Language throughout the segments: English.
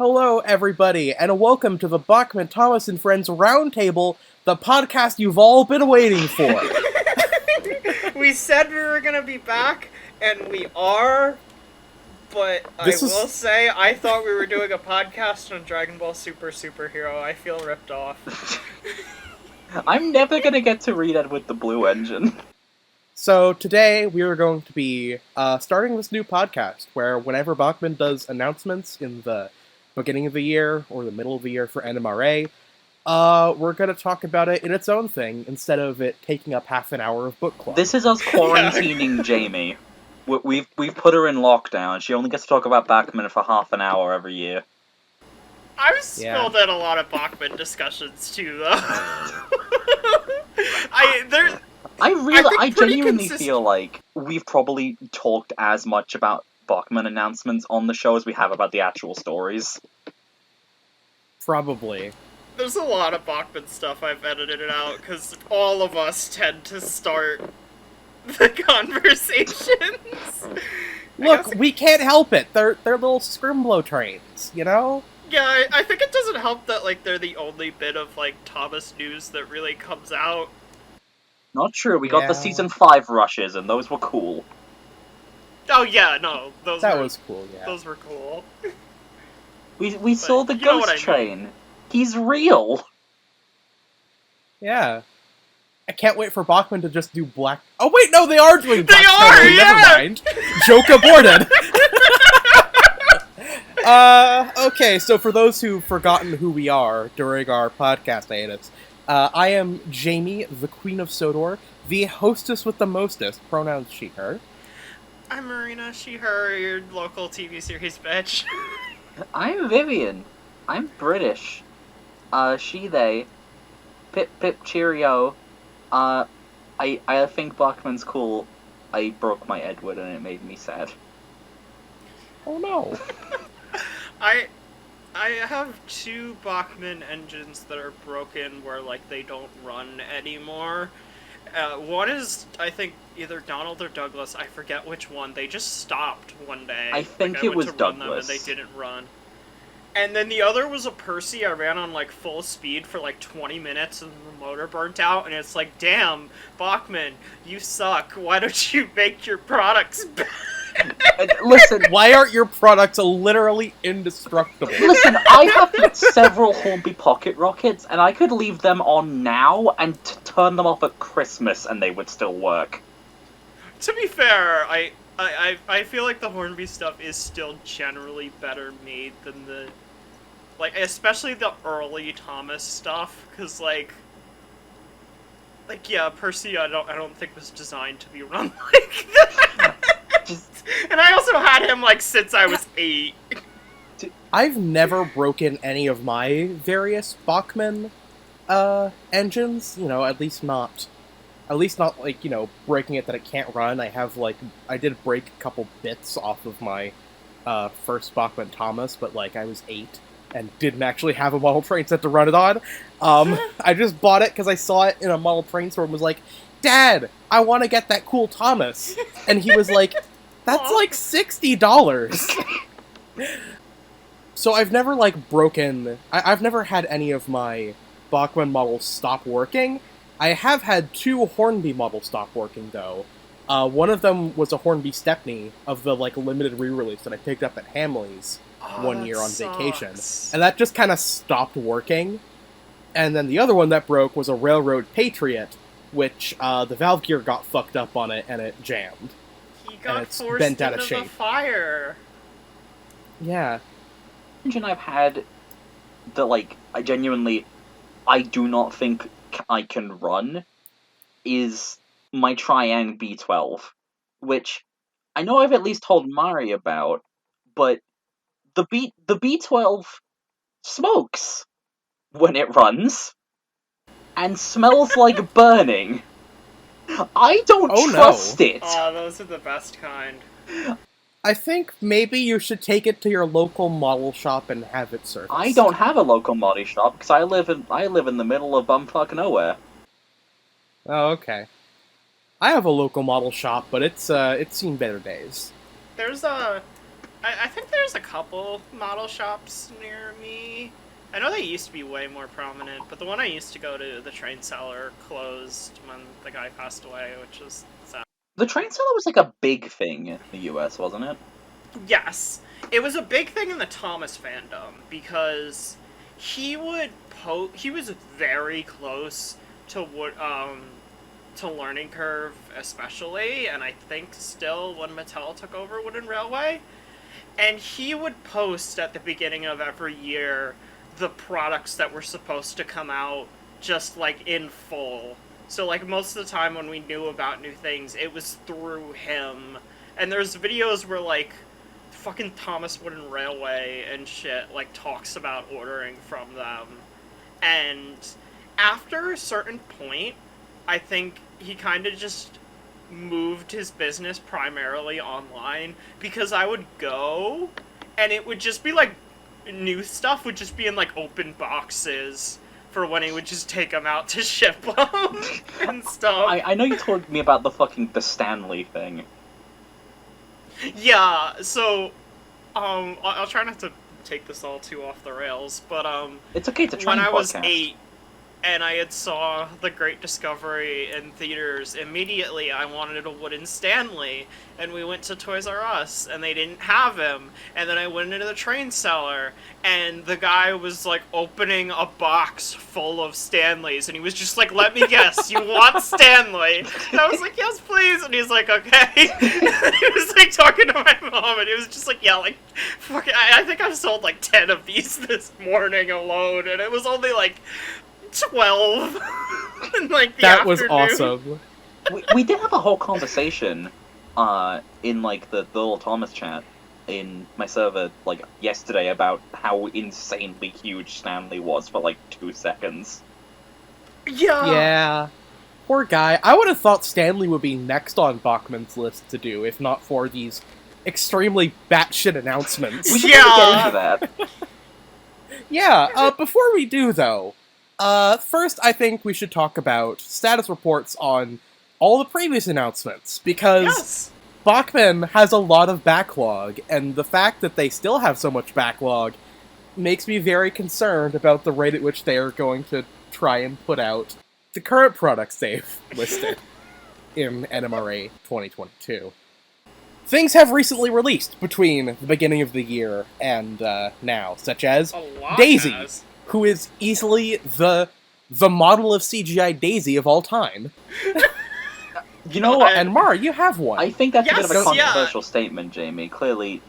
Hello, everybody, and welcome to the Bachmann, Thomas, and Friends Roundtable, the podcast you've all been waiting for. We said we were gonna be back, and we are, but I will say, I thought we were doing a podcast on Dragon Ball Super Superhero. I feel ripped off. I'm never gonna get to read it with the Blue Engine. So today we are going to be starting this new podcast, where whenever Bachmann does announcements in the beginning of the year or the middle of the year for NMRA, we're going to talk about it in its own thing, instead of it taking up half an hour of book club. This is us quarantining Jamie. We've put her in lockdown. She only gets to talk about Bachmann for half an hour every year. I've spilled in a lot of Bachmann discussions too, though. I genuinely feel like we've probably talked as much about Bachmann announcements on the show as we have about the actual stories. Probably. There's a lot of Bachmann stuff I've edited out, because all of us tend to start the conversations. Look, we can't help it. They're little scrimblow trains, you know? Yeah, I think it doesn't help that, like, they're the only bit of, like, Thomas news that really comes out. Not true, we got the Season 5 rushes, and those were cool. Oh yeah, no, that was cool, yeah. Those were cool. We saw the ghost train. He's real! Yeah. I can't wait for Bachmann to just do Black... Oh wait, no, they are doing Black They are, Never mind. Joke aborted! Okay, so for those who've forgotten who we are during our podcast hiatus, I am Jamie, the Queen of Sodor, the hostess with the mostest, pronouns she, her. I'm Marina, she, her, your local TV series bitch. I'm Vivian. I'm British. She, they. Pip, pip, cheerio. I think Bachmann's cool. I broke my Edward and it made me sad. Oh no. I have two Bachmann engines that are broken where, like, they don't run anymore. One is, I think, either Donald or Douglas. I forget which one. They just stopped one day. I think it was Douglas. Them and they didn't run. And then the other was a Percy I ran on, like, full speed for, like, 20 minutes and the motor burnt out. And it's like, damn, Bachmann, you suck. Why don't you make your products better? Listen, why aren't your products literally indestructible? Listen, I have several Hornby pocket rockets, and I could leave them on now and turn them off at Christmas, and they would still work. To be fair, I feel like the Hornby stuff is still generally better made than the, like, especially the early Thomas stuff, because yeah, Percy I don't think was designed to be run like that. And I also had him, like, since I was 8. I've never broken any of my various Bachmann engines, you know, at least not, like, you know, breaking it that it can't run. I did break a couple bits off of my first Bachmann Thomas, but, like, I was 8 and didn't actually have a model train set to run it on. I just bought it because I saw it in a model train store and was like, Dad, I want to get that cool Thomas. And he was like, that's like $60. So I've never, like, broken... I've never had any of my Bachmann models stop working. I have had 2 Hornby models stop working, though. One of them was a Hornby Stepney of the, like, limited re-release that I picked up at Hamley's one year on vacation. And that just kind of stopped working. And then the other one that broke was a Railroad Patriot, which the valve gear got fucked up on it and it jammed. He got forced bent out of shape. The fire. Yeah. Engine I've had that, like, I do not think I can run is my Triang B12, which I know I've at least told Mari about, but the B12 smokes when it runs and smells like burning. I don't trust it. Oh, those are the best kind. I think maybe you should take it to your local model shop and have it serviced. I don't have a local model shop because I live in the middle of bumfuck nowhere. Oh, okay. I have a local model shop, but it's seen better days. There's I think there's a couple model shops near me. I know they used to be way more prominent, but the one I used to go to, the train seller, closed when the guy passed away, which was sad. The train seller was like a big thing in the US, wasn't it? Yes, it was a big thing in the Thomas fandom because he would he was very close to what to Learning Curve especially, and I think still when Mattel took over Wooden Railway, and he would post at the beginning of every year the products that were supposed to come out just like in full. So like most of the time when we knew about new things, it was through him. And there's videos where like fucking Thomas Wooden Railway and shit like talks about ordering from them. And after a certain point, I think he kind of just moved his business primarily online, because I would go and it would just be like new stuff would just be in like open boxes for when he would just take them out to ship them and stuff. I know you told me about the Stanley thing. Yeah, so I'll try not to take this all too off the rails, but It's okay to try when I was podcast. 8 and I had saw The Great Discovery in theaters, immediately I wanted a wooden Stanley, and we went to Toys R Us, and they didn't have him, and then I went into the train cellar, and the guy was, like, opening a box full of Stanleys, and he was just like, let me guess, you want Stanley? And I was like, yes, please, and he's like, okay. And he was, like, talking to my mom, and he was just like, yeah, like, fuck it, I think I've sold, like, 10 of these this morning alone, and it was only, like, 12 in like the That afternoon. was awesome. We did have a whole conversation in like the little Thomas chat in my server like yesterday about how insanely huge Stanley was for like 2 seconds. Yeah. Poor guy. I would have thought Stanley would be next on Bachmann's list to do, if not for these extremely batshit announcements. We should Yeah. really get into that. Yeah, before we do, though, first I think we should talk about status reports on all the previous announcements, because Yes. Bachmann has a lot of backlog, and the fact that they still have so much backlog makes me very concerned about the rate at which they are going to try and put out the current products they've listed in NMRA 2022. Things have recently released between the beginning of the year and now, such as A lot Daisy, has. who is easily the model of CGI Daisy of all time. You know what? And Mara, you have one. I think that's a bit of a Yes, yeah. controversial statement, Jamie. Clearly,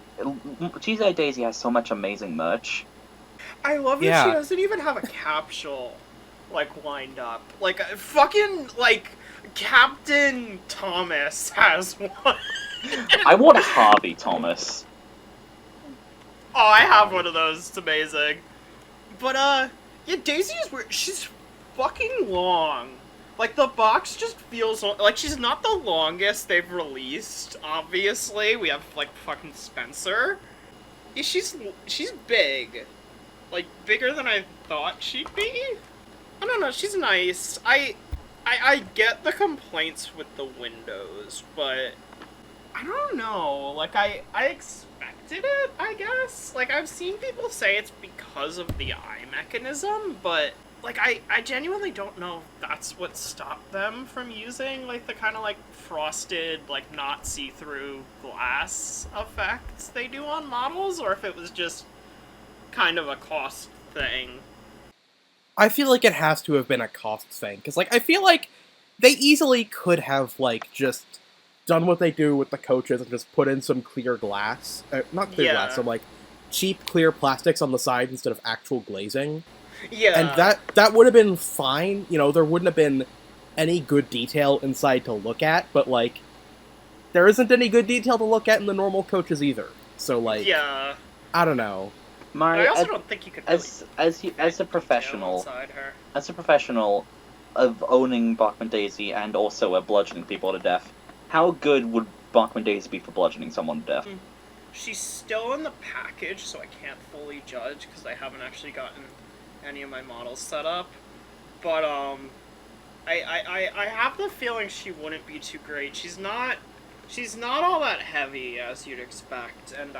G.I. Daisy has so much amazing merch. I love that Yeah. she doesn't even have a capsule like lined up. Like fucking like Captain Thomas has one. I want Harvey Thomas. Oh, I have one of those. It's amazing. But yeah, Daisy is weird. She's fucking long. Like, the box just feels like she's not the longest they've released, obviously. We have, like, fucking Spencer. Yeah, she's big. Like, bigger than I thought she'd be. I don't know, she's nice. I get the complaints with the windows, but I don't know. Like, I expected it, I guess. Like, I've seen people say it's because of the eye mechanism, but like, I genuinely don't know if that's what stopped them from using, like, the kind of, like, frosted, like, not see-through glass effects they do on models, or if it was just kind of a cost thing. I feel like it has to have been a cost thing, because, like, I feel like they easily could have, like, just done what they do with the coaches and just put in some clear glass. Not clear glass, some, like, cheap clear plastics on the side instead of actual glazing. Yeah. And that would have been fine. You know, there wouldn't have been any good detail inside to look at, but, like, there isn't any good detail to look at in the normal coaches either. So, like, Yeah. I don't know. I also don't think you could really as a professional of owning Bachmann Daisy and also bludgeoning people to death, how good would Bachmann Daisy be for bludgeoning someone to death? She's still in the package, so I can't fully judge because I haven't actually gotten any of my models set up. But I have the feeling she wouldn't be too great. She's not all that heavy as you'd expect, and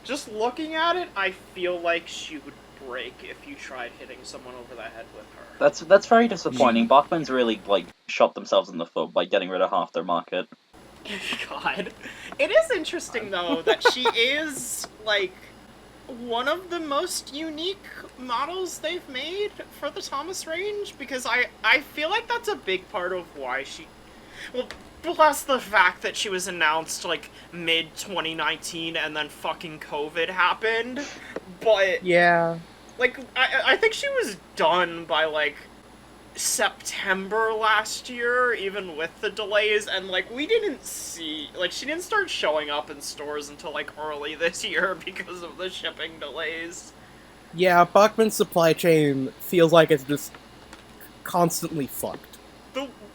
just looking at it, I feel like she would break if you tried hitting someone over the head with her. That's very disappointing. Bachmann's really, like, shot themselves in the foot by getting rid of half their market. God. It is interesting, though, that she is, like, one of the most unique models they've made for the Thomas range, because I feel like that's a big part of why she... Well, plus the fact that she was announced, like, mid-2019 and then fucking COVID happened, but... Yeah. Like, I think she was done by, like, September last year, even with the delays, and, like, we didn't see... Like, she didn't start showing up in stores until, like, early this year because of the shipping delays. Yeah, Bachmann's supply chain feels like it's just constantly fucked.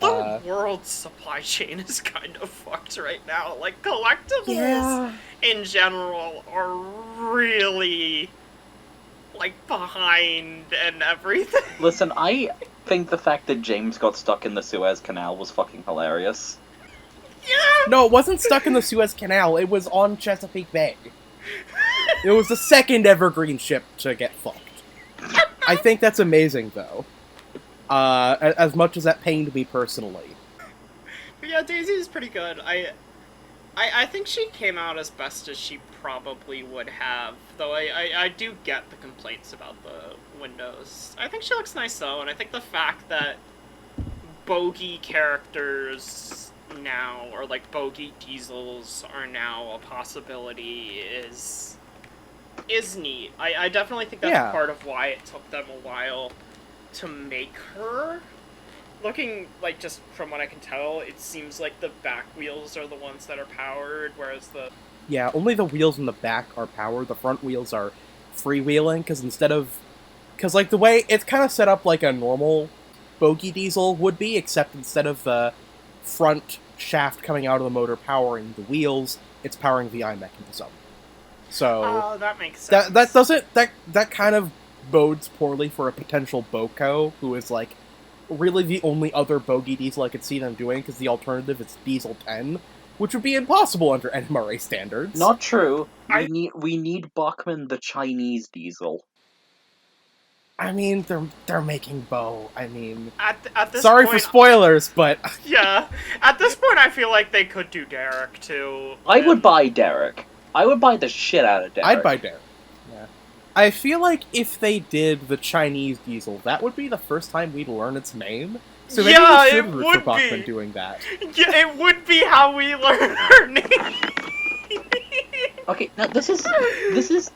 The world's supply chain is kind of fucked right now. Like, collectibles in general are really, like, behind and everything. Listen, I think the fact that James got stuck in the Suez Canal was fucking hilarious. Yeah! No, it wasn't stuck in the Suez Canal, it was on Chesapeake Bay. It was the second Evergreen ship to get fucked. I think that's amazing, though. As much as that pained me personally. But yeah, Daisy is pretty good. I think she came out as best as she probably would have, though I do get the complaints about the windows. I think she looks nice, though, and I think the fact that bogey characters now, or like bogey diesels, are now a possibility is neat. I definitely think that's part of why it took them a while to make her. Looking, like, just from what I can tell, it seems like the back wheels are the ones that are powered, whereas the... Yeah, only the wheels in the back are powered. The front wheels are freewheeling, because like, the way... It's kind of set up like a normal bogey diesel would be, except instead of the front shaft coming out of the motor powering the wheels, it's powering the eye mechanism. So... Oh, that makes sense. That kind of bodes poorly for a potential Boco, who is, like, really the only other bogey diesel I could see them doing, because the alternative is Diesel 10, which would be impossible under NMRA standards. Not true. We need Bachmann the Chinese diesel. I mean, they're making Beau. I mean, at this sorry point, for spoilers, but yeah, at this point, I feel like they could do Derek too. I would buy Derek. I would buy the shit out of Derek. I'd buy Derek. Yeah, I feel like if they did the Chinese diesel, that would be the first time we'd learn its name. So maybe we should root for Bachmann doing that. Yeah, it would be how we learn her name. Okay, now this is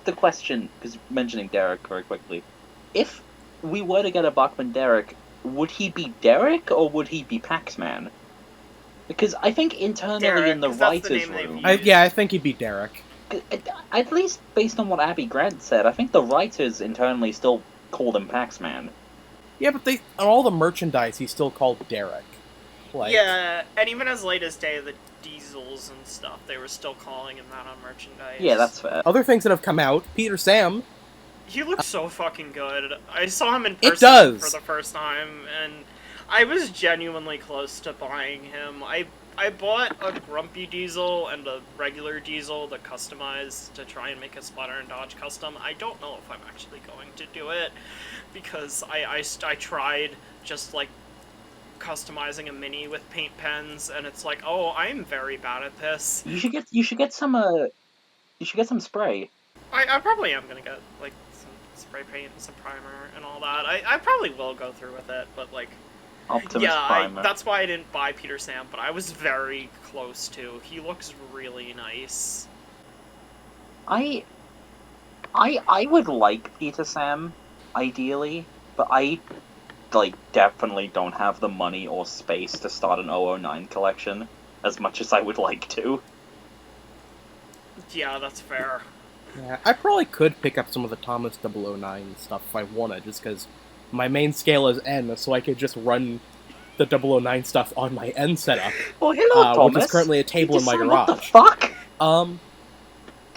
the question, because mentioning Derek very quickly. If we were to get a Bachmann Derek, would he be Derek or would he be Paxman? Because I think internally Derek, in the writers' room... I think he'd be Derek. At least based on what Abby Grant said, I think the writers internally still call him Paxman. Yeah, but on all the merchandise, he's still called Derek. Like, yeah, and even as late as Day of the Diesels and stuff, they were still calling him that on merchandise. Yeah, that's fair. Other things that have come out, Peter Sam. He looks so fucking good. I saw him in person for the first time, and I was genuinely close to buying him. I bought a Grumpy Diesel and a regular Diesel to customize to try and make a Splatter and Dodge custom. I don't know if I'm actually going to do it, because I tried just, like, customizing a Mini with paint pens, and it's like, oh, I'm very bad at this. You should get some spray. I probably am gonna get, like, some spray paint and some primer and all that. I probably will go through with it, but, like, Optimus Primer. that's why I didn't buy Peter Sam, but I was very close to. He looks really nice. I would like Peter Sam, ideally, but I, like, definitely don't have the money or space to start an 009 collection, as much as I would like to. Yeah, that's fair. Yeah, I probably could pick up some of the Thomas 009 stuff if I wanted, just because my main scale is N, so I could just run the 009 stuff on my N setup. Well, hello, Thomas. Which is currently a table in my garage. What the fuck?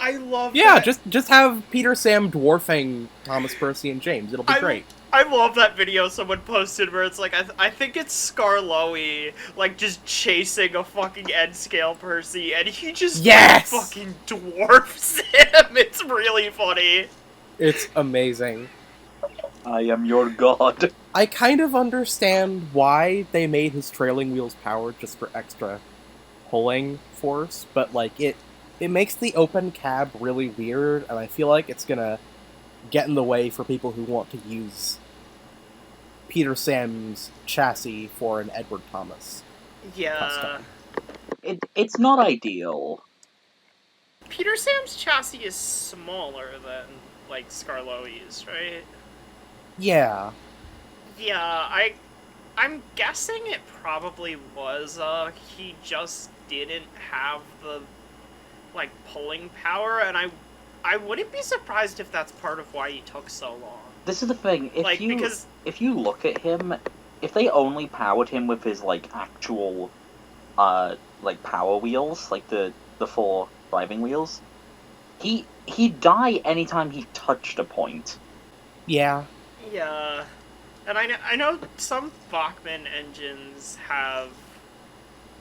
I love Yeah, that. just have Peter Sam dwarfing Thomas, Percy, and James. It'll be great. I love that video someone posted where it's like, I think it's Scarloey, like, just chasing a fucking N-scale Percy, and he just Yes! fucking dwarfs him. It's really funny. It's amazing. I am your god. I kind of understand why they made his trailing wheels powered just for extra pulling force, but like it makes the open cab really weird, and I feel like it's gonna get in the way for people who want to use Peter Sam's chassis for an Edward Thomas Yeah. custom. It's not ideal. Peter Sam's chassis is smaller than, like, Scarloey's, right? Yeah. Yeah, I'm guessing it probably was, he just didn't have the, like, pulling power, and I wouldn't be surprised if that's part of why he took so long. This is the thing. Because If you look at him, if they only powered him with his like actual, like power wheels, like the 4 driving wheels, he'd die anytime he touched a point. Yeah. yeah, and I know some Bachmann engines have,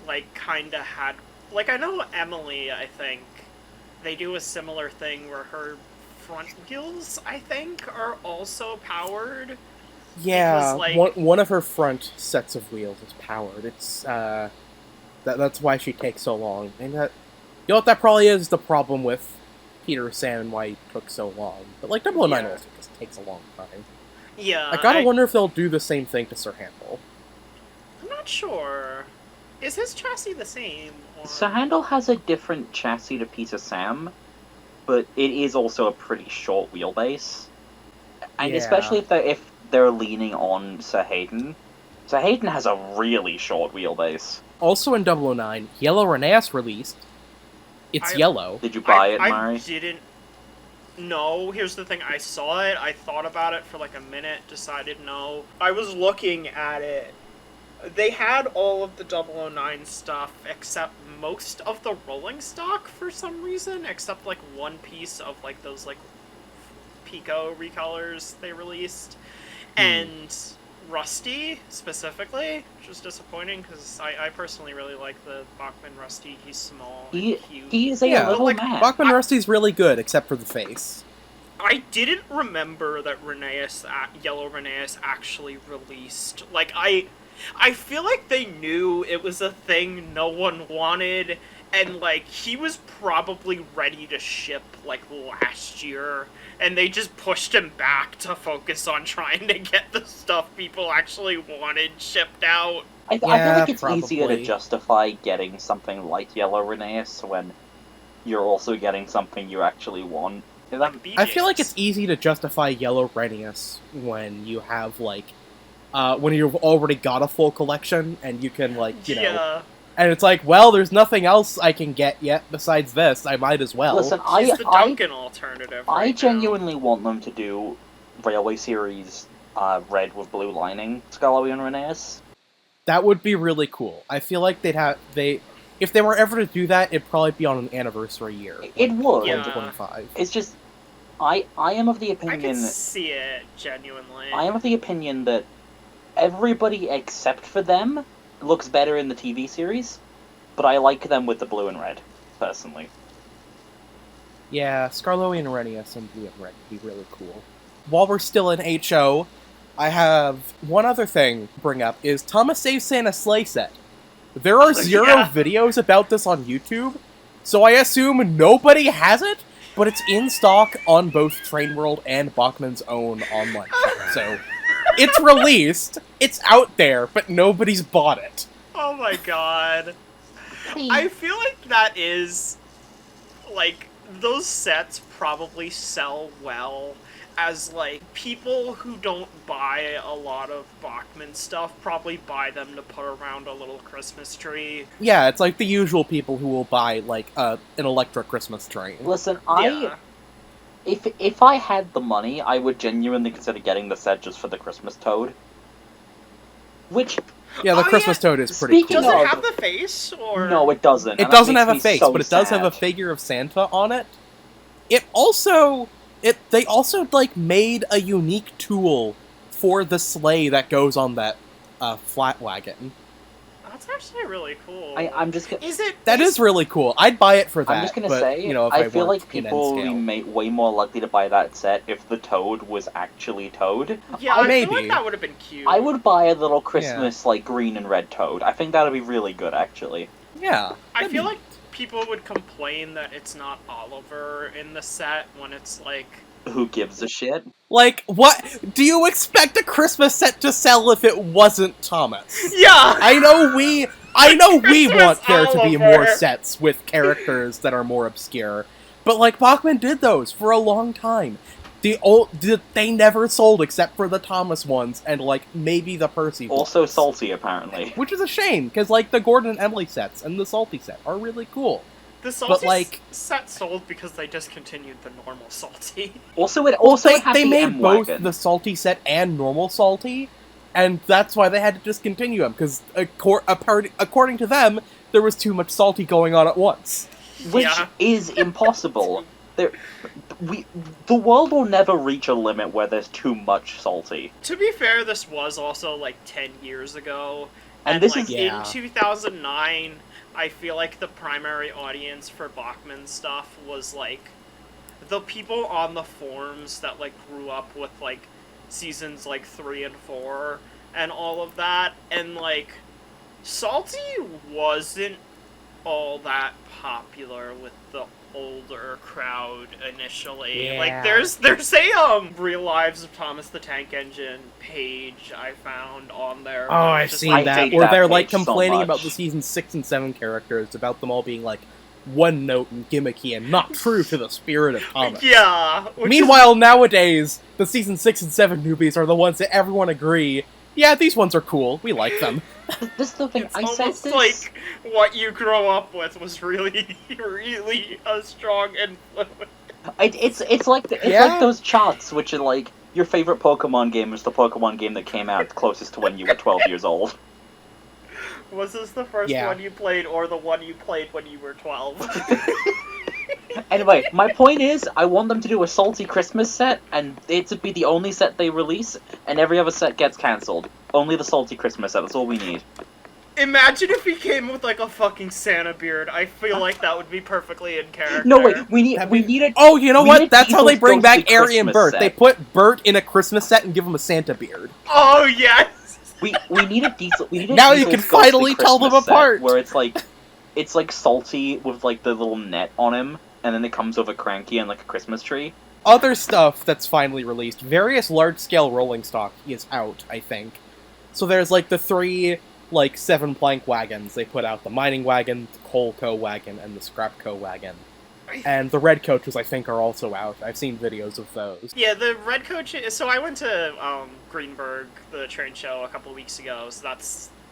like, kinda had, like, I know Emily, I think, they do a similar thing where her front wheels, I think, are also powered. Yeah, Because, like- one of her front sets of wheels is powered. It's that's why she takes so long. And that, you know what, that probably is the problem with Peter Sam and why he took so long. But like 009 Yeah. also just takes a long time. Yeah, I gotta wonder if they'll do the same thing to Sir Handel. I'm not sure. Is his chassis the same? Or... Sir Handel has a different chassis to Peter Sam, but it is also a pretty short wheelbase. And Yeah. especially if they're leaning on Sir Hayden. Sir Hayden has a really short wheelbase. Also in 009, Yellow Reneas released. It's yellow. Did you buy it, I Mari? didn't. No, here's the thing. I saw it. I thought about it for like a minute. Decided no. I was looking at it. They had all of the 009 stuff except most of the rolling stock for some reason, except like one piece of like those like Pico recolors they released, and Rusty specifically, which was disappointing because I personally really like the Bachmann Rusty. He's small and cute. He is a Yeah, little like, man. Bachmann Rusty's really good, except for the face. I didn't remember that Yellow Reneas actually released. Like, I feel like they knew it was a thing no one wanted, and, like, he was probably ready to ship, like, last year, and they just pushed him back to focus on trying to get the stuff people actually wanted shipped out. I feel Yeah, like it's easier to probably. justify getting something like Yellow Reneas when you're also getting something you actually want. Like I feel like BJ's. it's easy to justify Yellow Reneas when you have, like, when you've already got a full collection, and you can, like, you know... Yeah. And it's like, well, there's nothing else I can get yet besides this, I might as well. Listen, He's the Duncan alternative I right now. genuinely want them to do Railway Series red with blue lining, Scarloey and Reneas. That would be really cool. I feel like if they were ever to do that, it'd probably be on an anniversary year. It would. Yeah. 2025. It's just, I am of the I opinion... can see it, genuinely. I am of the opinion that everybody except for them looks better in the TV series, but I like them with the blue and red, personally. Yeah, Scarloey and Reneas and blue and red would be really cool. While we're still in HO, I have one other thing to bring up, is Thomas Save Santa sleigh set. There are zero Yeah. videos about this on YouTube, so I assume nobody has it, but it's in stock on both Train World and Bachmann's own online shop, so it's released, it's out there, but nobody's bought it. Oh my god. I feel like that is, like, those sets probably sell well as, like, people who don't buy a lot of Bachmann stuff probably buy them to put around a little Christmas tree. Yeah, it's like the usual people who will buy, like, an electric Christmas tree. Listen, Yeah. If I had the money, I would genuinely consider getting the set just for the Christmas Toad. Which, Yeah, the Oh, Christmas yeah. Toad is pretty Speaking cool. Does of- it have the face, or...? no, it doesn't. It and that doesn't makes have a me face, so but it does have a sad. figure of Santa on it. they also like made a unique tool for the sleigh that goes on that flat wagon. That's actually really cool. I'm just gonna... That is really cool. I'd buy it for that. I'm just gonna but, say, you know, if I feel weren't like people would be way more likely to buy that set if the Toad was actually Toad. Yeah, I maybe. feel like that would have been cute. I would buy a little Christmas, like, green and red Toad. I think that would be really good, actually. Yeah. I feel like people would complain that it's not Oliver in the set when it's like... Who gives a shit? Like, what? Do you expect a Christmas set to sell if it wasn't Thomas? Yeah! I know we want there to be Oliver. more sets with characters that are more obscure. But, like, Bachmann did those for a long time. They never sold except for the Thomas ones and, like, maybe the Percy ones. Also salty, apparently. Which is a shame, because, like, the Gordon and Emily sets and the Salty set are really cool. The Salty like, set sold because they discontinued the normal Salty. Also, had they the made M-Wagon. both the Salty set and normal Salty, and that's why they had to discontinue them, because according to them, there was too much Salty going on at once. Which is impossible. The world will never reach a limit where there's too much Salty. To be fair, this was also like 10 years ago. And this like, is... in 2009, I feel like the primary audience for Bachmann stuff was like the people on the forums that like grew up with like seasons like 3 and 4 and all of that, and like Salty wasn't all that popular with the older crowd initially. Yeah. Like there's a Real Lives of Thomas the Tank Engine page I found on there. Oh, I've just, seen like, that. Where they're like page so complaining much. about the season 6 and 7 characters, about them all being like one note and gimmicky and not true to the spirit of Thomas. Yeah. Meanwhile, nowadays, the season 6 and 7 newbies are the ones that everyone agree, yeah, these ones are cool, we like them. This is the thing, It's I said almost this... like what you grow up with was really, really a strong influence. It's like like those charts, which are like, your favorite Pokemon game is the Pokemon game that came out closest to when you were 12 years old. Was this the first one you played, or the one you played when you were 12? Anyway, my point is, I want them to do a Salty Christmas set, and it to be the only set they release, and every other set gets cancelled. Only the Salty Christmas set, that's all we need. Imagine if he came with like a fucking Santa beard. I feel like that would be perfectly in character. No, wait, we need a... Oh, you know what? That's how they bring back People's Ari and Ghostly Bert. Christmas They set. put Bert in a Christmas set and give him a Santa beard. Oh, yes! We need a Diesel... We need a Now you Diesel's can finally Ghostly tell them Christmas set, apart. where it's like Salty with like the little net on him, and then it comes over Cranky and like a Christmas tree. Other stuff that's finally released, various large-scale rolling stock is out, I think. So there's like the 3, like 7-plank wagons they put out, the mining wagon, the coal co wagon, and the scrap co wagon. And the red coaches, I think, are also out. I've seen videos of those. Yeah, the red coach. So I went to Greenberg, the train show, a couple weeks ago. So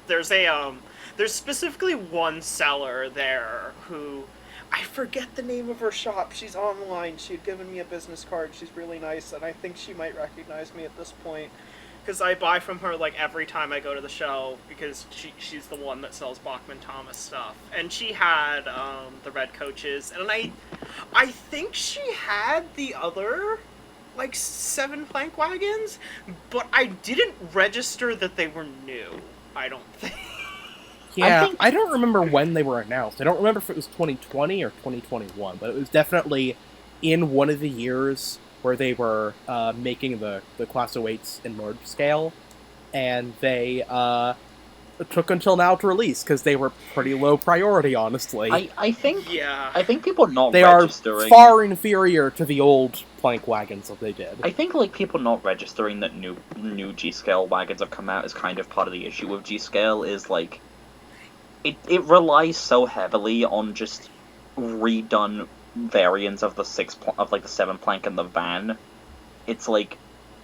there's specifically one seller there who, I forget the name of her shop. She's online. She had given me a business card. She's really nice, and I think she might recognize me at this point. Because I buy from her like every time I go to the show, because she's the one that sells Bachmann Thomas stuff. And she had the red coaches, and I think she had the other like 7-plank wagons, but I didn't register that they were new. I don't think. Yeah, I don't remember when they were announced. I don't remember if it was 2020 or 2021, but it was definitely in one of the years where they were making the Class 08s in large scale, and they took until now to release, because they were pretty low priority, honestly. I think people not they registering... are far inferior to the old plank wagons that they did. I think like people not registering that new G-scale wagons have come out is kind of part of the issue with G-scale, is like it relies so heavily on just redone variants of the 7-plank and the van. It's like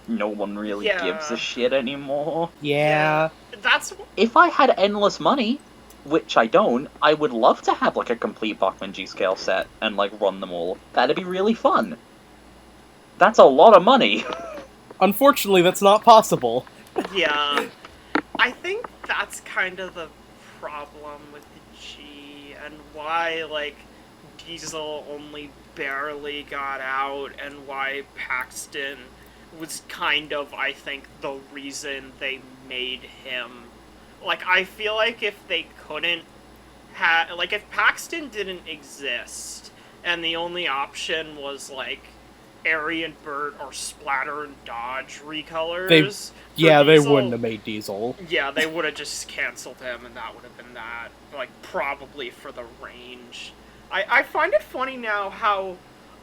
no one really gives a shit anymore. Yeah. That's... If I had endless money, which I don't, I would love to have like a complete Bachmann G-scale set and like run them all. That'd be really fun. That's a lot of money. Unfortunately, that's not possible. Yeah. I think that's kind of the problem with the G, and why, like, Diesel only barely got out and why Paxton was kind of, I think, the reason they made him. Like, I feel like if they couldn't have... Like, if Paxton didn't exist, and the only option was, like, Airy and Bert or Splatter and Dodge recolors... They Diesel, wouldn't have made Diesel. Yeah, they would have just canceled him, and that would have been that. Like, probably for the range. I find it funny now how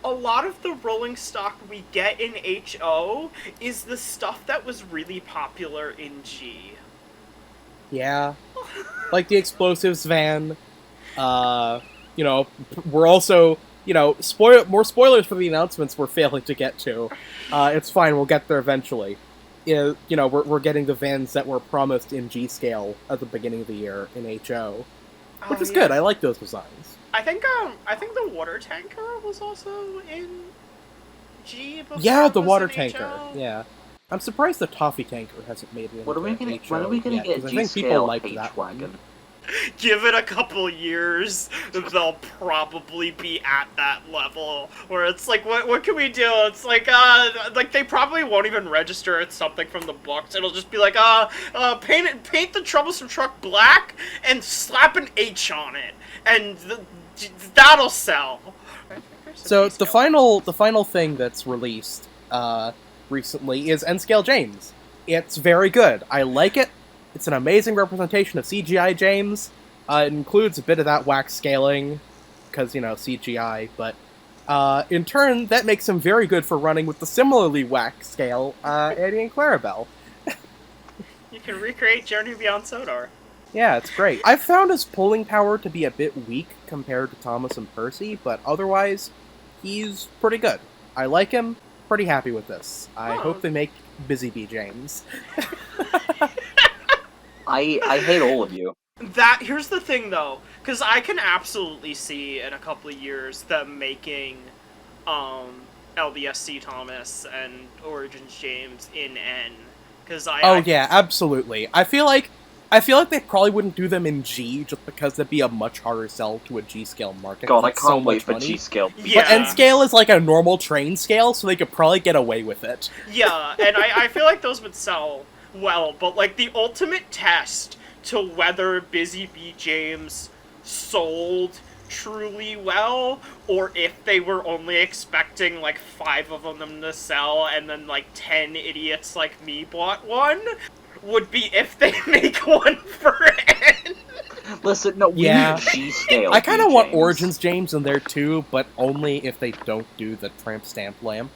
a lot of the rolling stock we get in HO is the stuff that was really popular in G. Yeah. Like the explosives van. We're also, more spoilers for the announcements we're failing to get to. It's fine, we'll get there eventually. We're getting the vans that were promised in G scale at the beginning of the year in HO. Which is good, I like those designs. I think the water tanker was also in G before. Yeah, the water in tanker. HO. Yeah. I'm surprised the toffee tanker hasn't made it. When are we gonna yet, get I G think people scale liked H that wagon? Give it a couple years, they'll probably be at that level where it's like, what can we do? It's like they probably won't even register it's something from the books. It'll just be like, paint the troublesome truck black and slap an H on it, and that'll sell. So the final thing that's released recently is N-Scale James. It's very good. I like it. It's an amazing representation of CGI James. It includes a bit of that wax scaling, because, CGI, but in turn, that makes him very good for running with the similarly wax scale Eddie and Clarabelle. You can recreate Journey Beyond Sodor. Yeah, it's great. I've found his pulling power to be a bit weak compared to Thomas and Percy, but otherwise, he's pretty good. I like him, pretty happy with this. I hope they make Busy Bee James. I hate all of you. Here's the thing, though, because I can absolutely see in a couple of years them making LBSC Thomas and Origins James in N. Yeah, absolutely. I feel like they probably wouldn't do them in G just because it'd be a much harder sell to a G scale market. God, I can't wait for G scale. Yeah. But N scale is like a normal train scale, so they could probably get away with it. Yeah, and I feel like those would sell well, but like the ultimate test to whether Busy Bee James sold truly well, or if they were only expecting like 5 of them to sell and then like 10 idiots like me bought one, would be if they make one for N. Listen, no, we need G-scale. I kind of want Origins James in there too, but only if they don't do the tramp stamp lamp.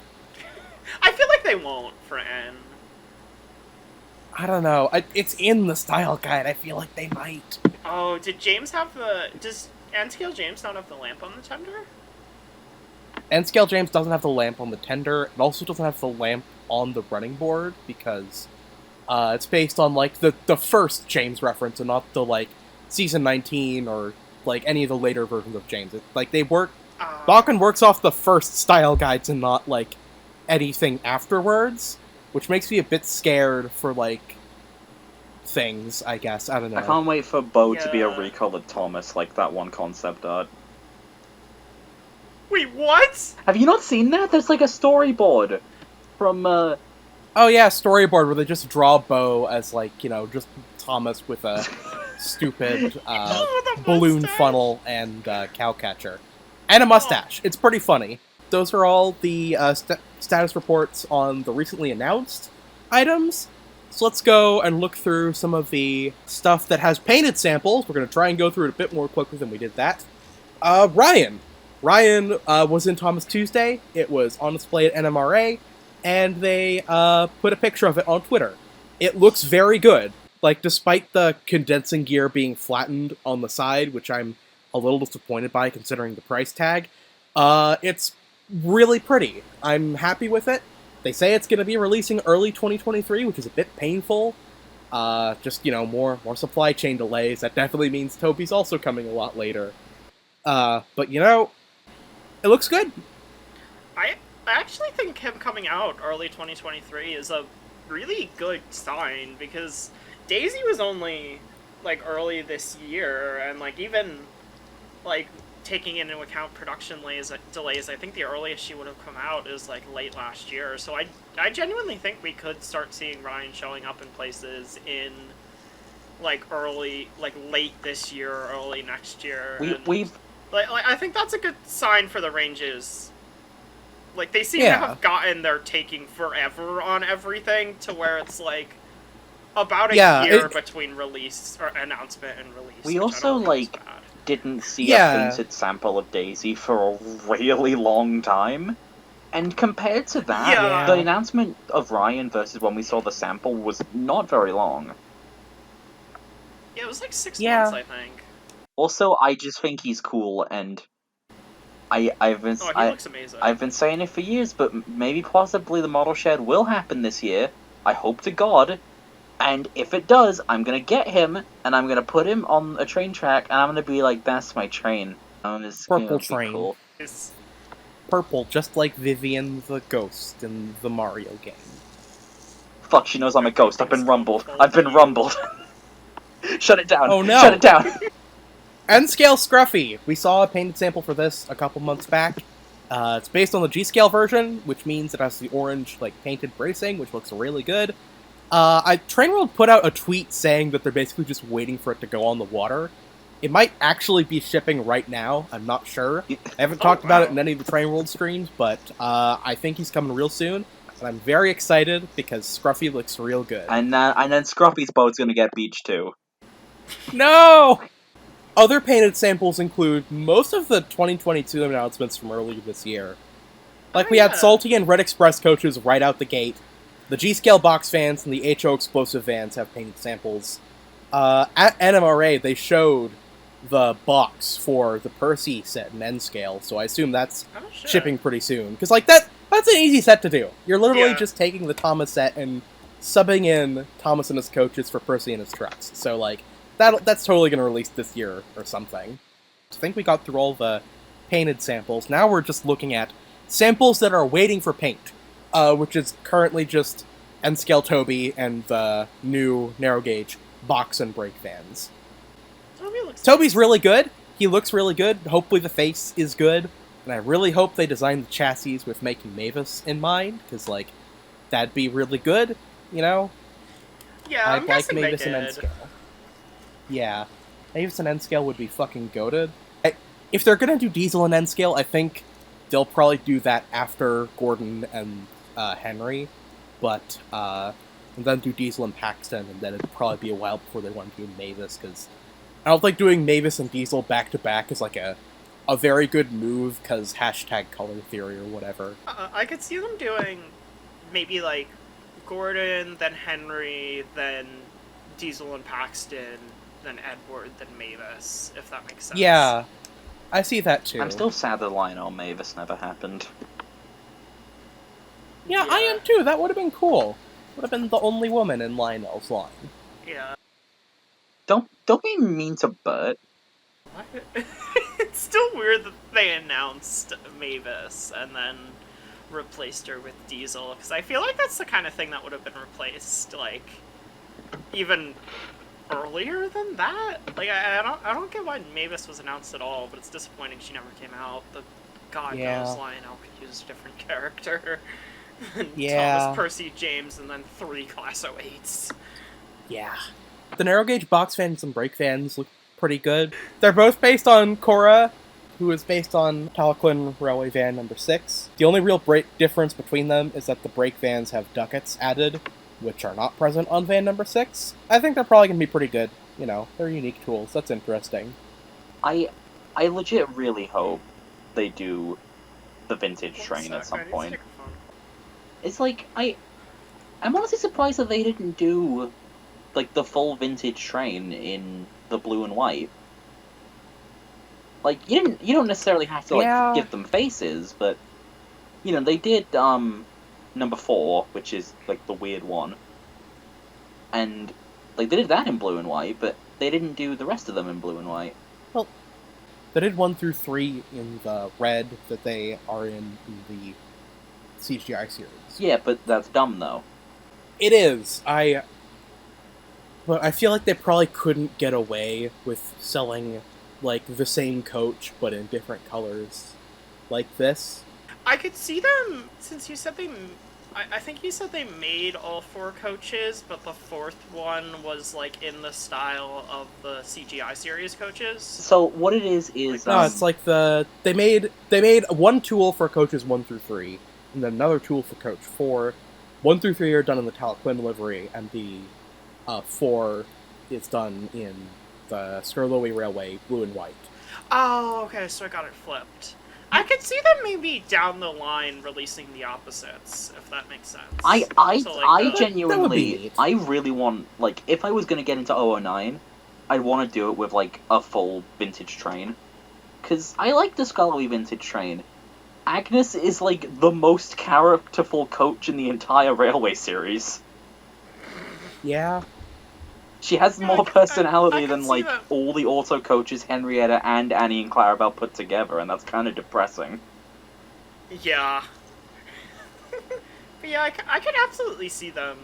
I feel like they won't for N. I don't know. It's in the style guide. I feel like they might. Oh, does N-Scale James not have the lamp on the tender? N-Scale James doesn't have the lamp on the tender. It also doesn't have the lamp on the running board because it's based on like the first James reference and not the like season 19 or like any of the later versions of James. It's like they work. Bachmann works off the first style guides and not like anything afterwards, which makes me a bit scared for like things. I guess I don't know. I can't wait for Beau to be a recolored Thomas, like that one concept art. Wait, what? Have you not seen that? There's like a storyboard from Oh yeah, storyboard where they just draw Beau as like, just Thomas with a stupid balloon funnel and cowcatcher. And a mustache. It's pretty funny. Those are all the status reports on the recently announced items. So let's go and look through some of the stuff that has painted samples. We're going to try and go through it a bit more quickly than we did that. Ryan. Ryan was in Thomas Tuesday. It was on display at NMRA. And they put a picture of it on Twitter. It looks very good. Like, despite the condensing gear being flattened on the side, which I'm a little disappointed by considering the price tag, it's really pretty. I'm happy with it. They say it's going to be releasing early 2023, which is a bit painful. Just, more supply chain delays. That definitely means Toby's also coming a lot later. But, it looks good. I actually think him coming out early 2023 is a really good sign, because Daisy was only, like, early this year, and, like, even, like, taking into account production delays, I think the earliest she would have come out is like late last year. So I genuinely think we could start seeing Ryan showing up in places in like late this year, or early next year. We've I think that's a good sign for the ranges. Like, they seem to have gotten their taking forever on everything, to where it's like about a year between release or announcement and release. We also didn't see a painted sample of Daisy for a really long time. And compared to that, the announcement of Ryan versus when we saw the sample was not very long. Yeah, it was like 6 months, I think. Also, I just think he's cool, and he looks amazing. I've been saying it for years, but maybe possibly the model shed will happen this year. I hope to God. And if it does, I'm gonna get him, and I'm gonna put him on a train track, and I'm gonna be like, that's my train. Purple train. Cool. Purple, just like Vivian the ghost in the Mario game. Fuck, she knows I'm a ghost. I've been rumbled. Shut it down. Oh no! Shut it down! N-Scale Scruffy! We saw a painted sample for this a couple months back. It's based on the G-Scale version, which means it has the orange, painted bracing, which looks really good. Train World put out a tweet saying that they're basically just waiting for it to go on the water. It might actually be shipping right now, I'm not sure. I haven't talked about it in any of the Train World streams, but I think he's coming real soon. And I'm very excited, because Scruffy looks real good. And then Scruffy's boat's gonna get beached too. No! Other painted samples include most of the 2022 announcements from earlier this year. We had Salty and Red Express coaches right out the gate. The G-Scale box fans and the HO Explosive vans have painted samples. At NMRA, they showed the box for the Percy set in N-Scale, so I assume that's shipping pretty soon. Because, that's an easy set to do. You're literally just taking the Thomas set and subbing in Thomas and his coaches for Percy and his trucks. So, that's totally going to release this year or something. I think we got through all the painted samples. Now we're just looking at samples that are waiting for paint, which is currently just N-Scale Toby and the new narrow gauge box and brake fans. Toby's really good. He looks really good. Hopefully the face is good. And I really hope they design the chassis with making Mavis in mind, because, that'd be really good, you know? Yeah, I'd like Mavis and N-Scale. Yeah, Mavis and N-Scale would be fucking goated. If they're gonna do Diesel and N-Scale, I think they'll probably do that after Gordon and Henry, but and then do Diesel and Paxton, and then it'd probably be a while before they want to do Mavis, because I don't think doing Mavis and Diesel back-to-back is, a very good move, because #color theory or whatever. I could see them doing maybe, Gordon, then Henry, then Diesel and Paxton, then Edward, then Mavis, if that makes sense. Yeah, I see that too. I'm still sad that Lionel Mavis never happened. Yeah, I am too. That would have been cool. Would have been the only woman in Lionel's line. Yeah. Don't be mean to Bert. It's still weird that they announced Mavis and then replaced her with Diesel, because I feel like that's the kind of thing that would have been replaced, even earlier than that. I don't get why Mavis was announced at all, but it's disappointing she never came out. God knows Lionel could use a different character than Thomas, Percy, James, and then 3 Class 08s. Yeah. The narrow gauge box fans and brake fans look pretty good. They're both based on Cora, who is based on Talyllyn Railway Van number 6. The only real difference between them is that the brake vans have ducats added, which are not present on van number 6. I think they're probably going to be pretty good. You know, they're unique tools. That's interesting. I legit really hope they do the vintage train at some point. It's I'm honestly surprised that they didn't do the full vintage train in the blue and white. You don't necessarily have to give them faces, but they did number 4, which is the weird one, and they did that in blue and white, but they didn't do the rest of them in blue and white. Well, they did 1 through 3 in the red that they are in the CGI series. Yeah, but that's dumb though. It is. But I feel like they probably couldn't get away with selling like, the same coach, but in different colors, like this. I could see them, since you said I think you said they made all 4 coaches, but the 4th one was, like, in the style of the CGI series coaches. So what it is No, it's like they made one tool for coaches 1 through 3, and then another tool for coach 4. 1 through 3 are done in the Talyllyn livery, and the 4 is done in the Skirlowy Railway blue and white. Oh, okay, so I got it flipped. I could see them maybe down the line releasing the opposites, if that makes sense. I genuinely, neat. I really want, like, if I was gonna get into 009, I'd want to do it with, like, a full vintage train. Because I like the Skirlowy vintage train. Agnes is, like, the most characterful coach in the entire Railway series. Yeah. She has more personality I than, see like, that. all the auto coaches Henrietta and Annie and Clarabelle put together, and that's kind of depressing. Yeah. But yeah, I could absolutely see them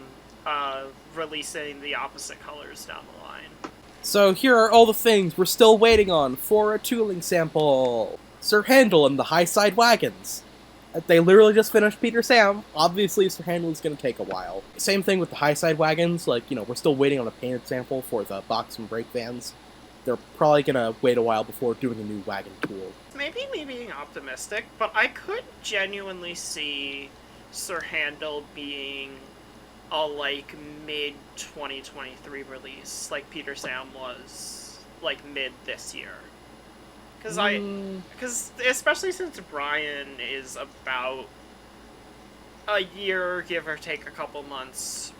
releasing the opposite colors down the line. So here are all the things we're still waiting on for a tooling sample. Sir Handel and the High Side Wagons. They literally just finished Peter Sam. Obviously, Sir Handel is going to take a while. Same thing with the High Side Wagons. Like, you know, we're still waiting on a painted sample for the box and brake vans. They're probably going to wait a while before doing a new wagon tool. Maybe me being optimistic, but I could genuinely see Sir Handel being a, like, mid-2023 release, like Peter Sam was, like, mid this year. Because especially since Brian is about a year, give or take a couple months,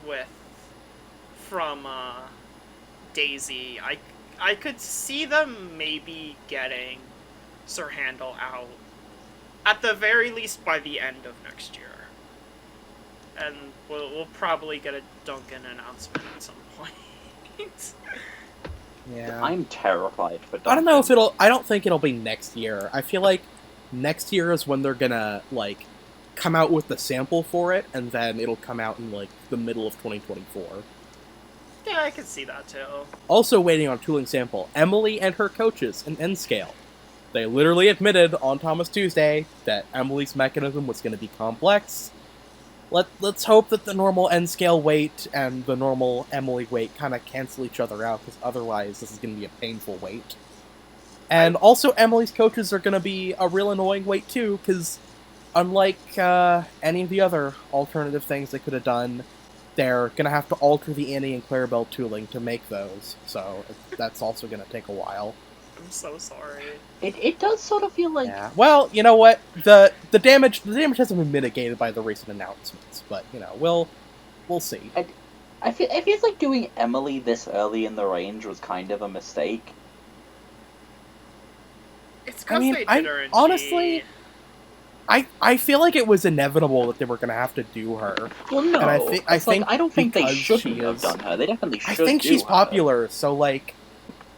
from Daisy, I could see them maybe getting Sir Handel out, at the very least by the end of next year. And we'll probably get a Duncan announcement at some point. Yeah. I'm terrified for Duncan. I don't know if I don't think it'll be next year. I feel like next year is when they're gonna, like, come out with the sample for it, and then it'll come out in, like, the middle of 2024. Yeah, I could see that too. Also waiting on tooling sample, Emily and her coaches in N-Scale. They literally admitted on Thomas Tuesday that Emily's mechanism was going to be complex. Let's hope that the normal N-Scale weight and the normal Emily weight kind of cancel each other out, because otherwise this is going to be a painful weight. And also Emily's coaches are going to be a real annoying weight too, because unlike any of the other alternative things they could have done, they're going to have to alter the Annie and Clarabelle tooling to make those, so that's also going to take a while. I'm so sorry. It does sort of feel like... Yeah. Well, you know what? The damage hasn't been mitigated by the recent announcements, but, you know, we'll see. It feels like doing Emily this early in the range was kind of a mistake. It's because they did her in honestly, G. I feel like it was inevitable that they were going to have to do her. Well, no. And I don't think they because shouldn't she have is- done her. They definitely should I think do she's her. popular, so, like,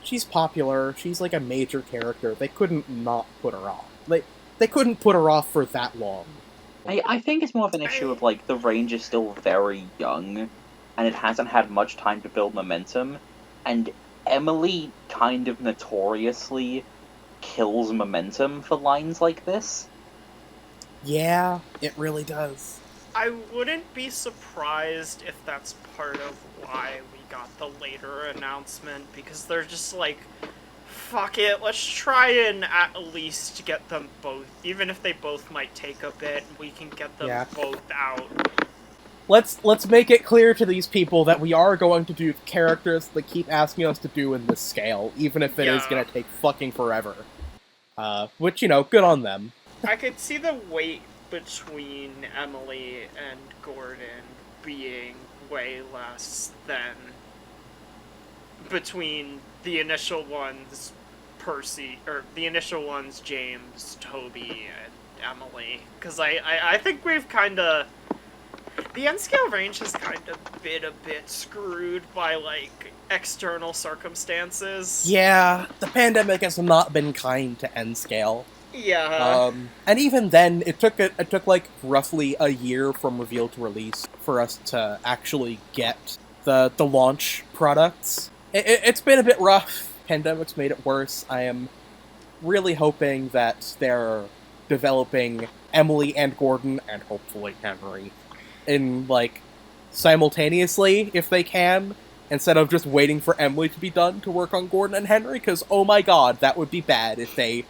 she's popular, she's, like, a major character. They couldn't not put her off. They couldn't put her off for that long. I think it's more of an issue of, like, the range is still very young, and it hasn't had much time to build momentum, and Emily kind of notoriously kills momentum for lines like this. Yeah, it really does. I wouldn't be surprised if that's part of why we got the later announcement, because they're just like, fuck it, let's try and at least get them both, even if they both might take a bit, we can get them both out. Let's make it clear to these people that we are going to do characters they keep asking us to do in this scale, even if it is going to take fucking forever. Which, you know, good on them. I could see the weight between Emily and Gordon being way less than between the initial ones James, Toby, and Emily. Because I think we've kind of... The N-Scale range has kind of been a bit screwed by, like, external circumstances. Yeah, the pandemic has not been kind to N-Scale. Yeah. And even then, it took like roughly a year from reveal to release for us to actually get the launch products. It's been a bit rough. pandemic's made it worse. I am really hoping that they're developing Emily and Gordon, and hopefully Henry, in, like, simultaneously, if they can, instead of just waiting for Emily to be done to work on Gordon and Henry, because, oh my god, that would be bad if they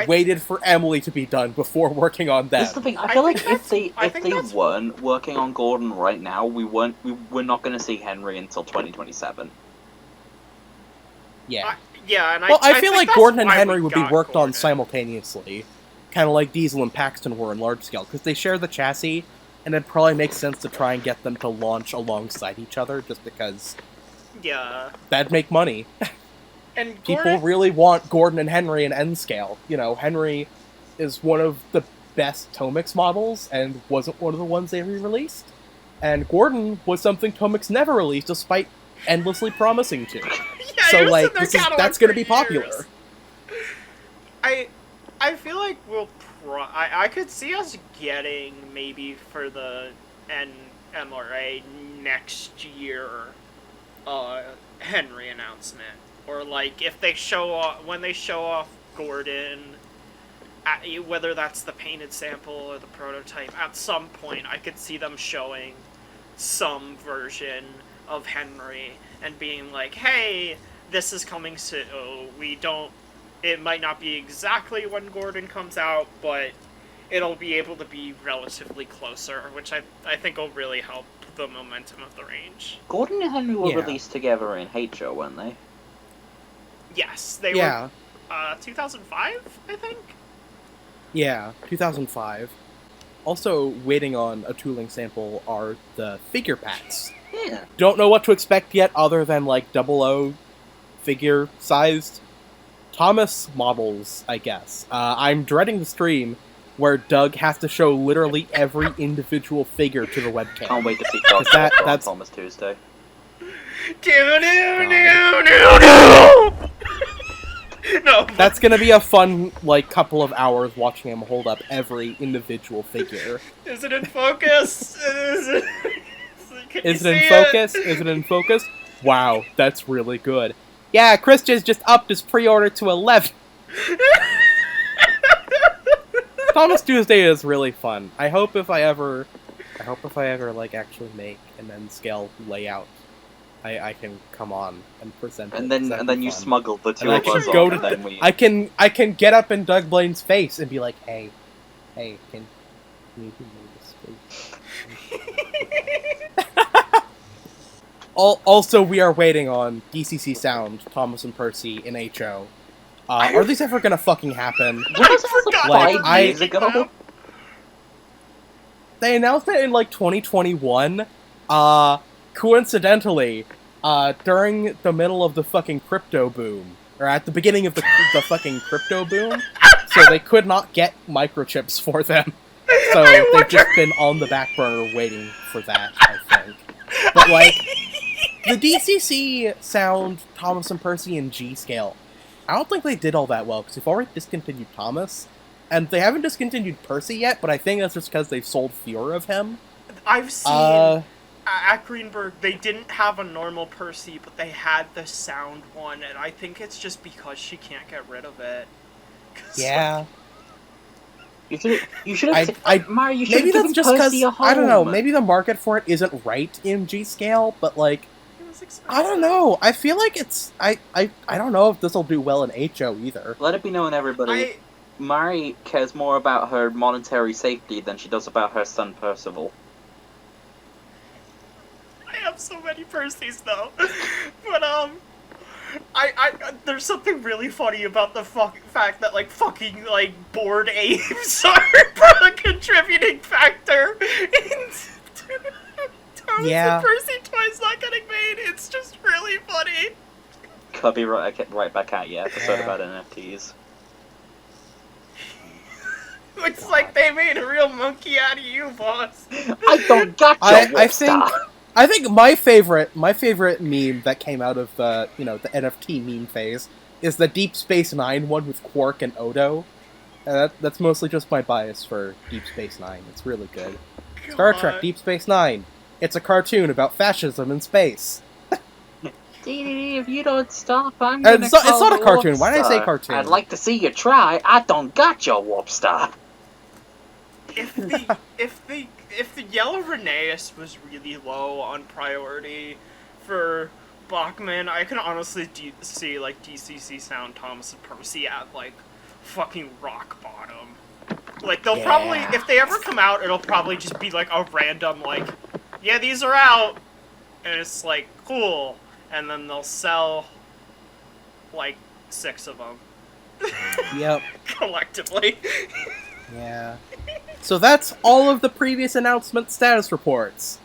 waited for Emily to be done before working on them. That's the thing. I feel like if they weren't working on Gordon right now, we're not going to see Henry until 2027. Yeah. And I feel like Gordon and Henry would be worked on simultaneously, kind of like Diesel and Paxton were in Large Scale, because they share the chassis, and it probably makes sense to try and get them to launch alongside each other, just because that'd make money. And people really want Gordon and Henry in N Scale. You know, Henry is one of the best Tomix models, and wasn't one of the ones they re-released. And Gordon was something Tomix never released, despite endlessly promising to. So, like, that's going to be popular. I feel like I could see us getting, maybe for the NMRA next year, Henry announcement. Or, like, if they when they show off Gordon, whether that's the painted sample or the prototype, at some point I could see them showing some version of Henry and being like, hey, this is coming soon. It might not be exactly when Gordon comes out, but it'll be able to be relatively closer, which I think will really help the momentum of the range. Gordon and Henry were released together in Hate Show, weren't they? Yes, they were 2005, I think? Yeah, 2005. Also waiting on a tooling sample are the figure packs. Yeah. Don't know what to expect yet other than, like, 00 figure-sized Thomas models, I guess. I'm dreading the stream where Doug has to show literally every individual figure to the webcam. Can't wait to see Doug on Thomas Tuesday. No. That's gonna be a fun, like, couple of hours watching him hold up every individual figure. Is it in focus? Is it in focus? Wow, that's really good. Yeah, Christian's just upped his pre-order to 11. Thomas Tuesday is really fun. I hope if I ever like actually make an N scale layout, I can come on and present it. And then you smuggle the two of us on, and then we... I can get up in Doug Blaine's face and be like, hey, can you do this, please? Also, we are waiting on DCC Sound, Thomas and Percy in HO. Are these ever gonna fucking happen? I forgot ago. They announced it in, like, 2021. Coincidentally, during the middle of the fucking crypto boom, or at the beginning of the fucking crypto boom, so they could not get microchips for them. So they've just been on the back burner waiting for that, I think. But, like, the DCC Sound, Thomas and Percy, and G-Scale, I don't think they did all that well, because they've already discontinued Thomas, and they haven't discontinued Percy yet, but I think that's just because they've sold fewer of him. I've seen, at Greenberg, they didn't have a normal Percy, but they had the sound one, and I think it's just because she can't get rid of it. Yeah. You should have... Mario, you should maybe have that's just because, I don't know, maybe the market for it isn't right in G-Scale, but, like, I don't know. I feel like it's... I don't know if this will do well in HO either. Let it be known, everybody. Mari cares more about her monetary safety than she does about her son Percival. I have so many Percys, though. But, there's something really funny about the fact that, like, fucking, like, bored apes are a contributing factor into Thomas and Percy toys not getting made. It's just really funny. Cubby right back at you, episode about NFTs. Looks like they made a real monkey out of you, boss. I don't gotcha. I think my favorite meme that came out of the the NFT meme phase is the Deep Space Nine one with Quark and Odo. That's mostly just my bias for Deep Space Nine. It's really good. Star Trek Deep Space Nine. It's a cartoon about fascism in space. If you don't stop, I'm And gonna it's call not the a cartoon. Why did I say Warpstar. cartoon? I'd like to see you try. I don't got your Warpstar. If the yellow Rheneas was really low on priority for Bachmann, I can honestly see like DCC Sound Thomas and Percy at like fucking rock bottom. Like they'll probably, if they ever come out, it'll probably just be like a random like, yeah, these are out, and it's like cool, and then they'll sell like 6 of them. Yep. Collectively. Yeah. So that's all of the previous announcement status reports.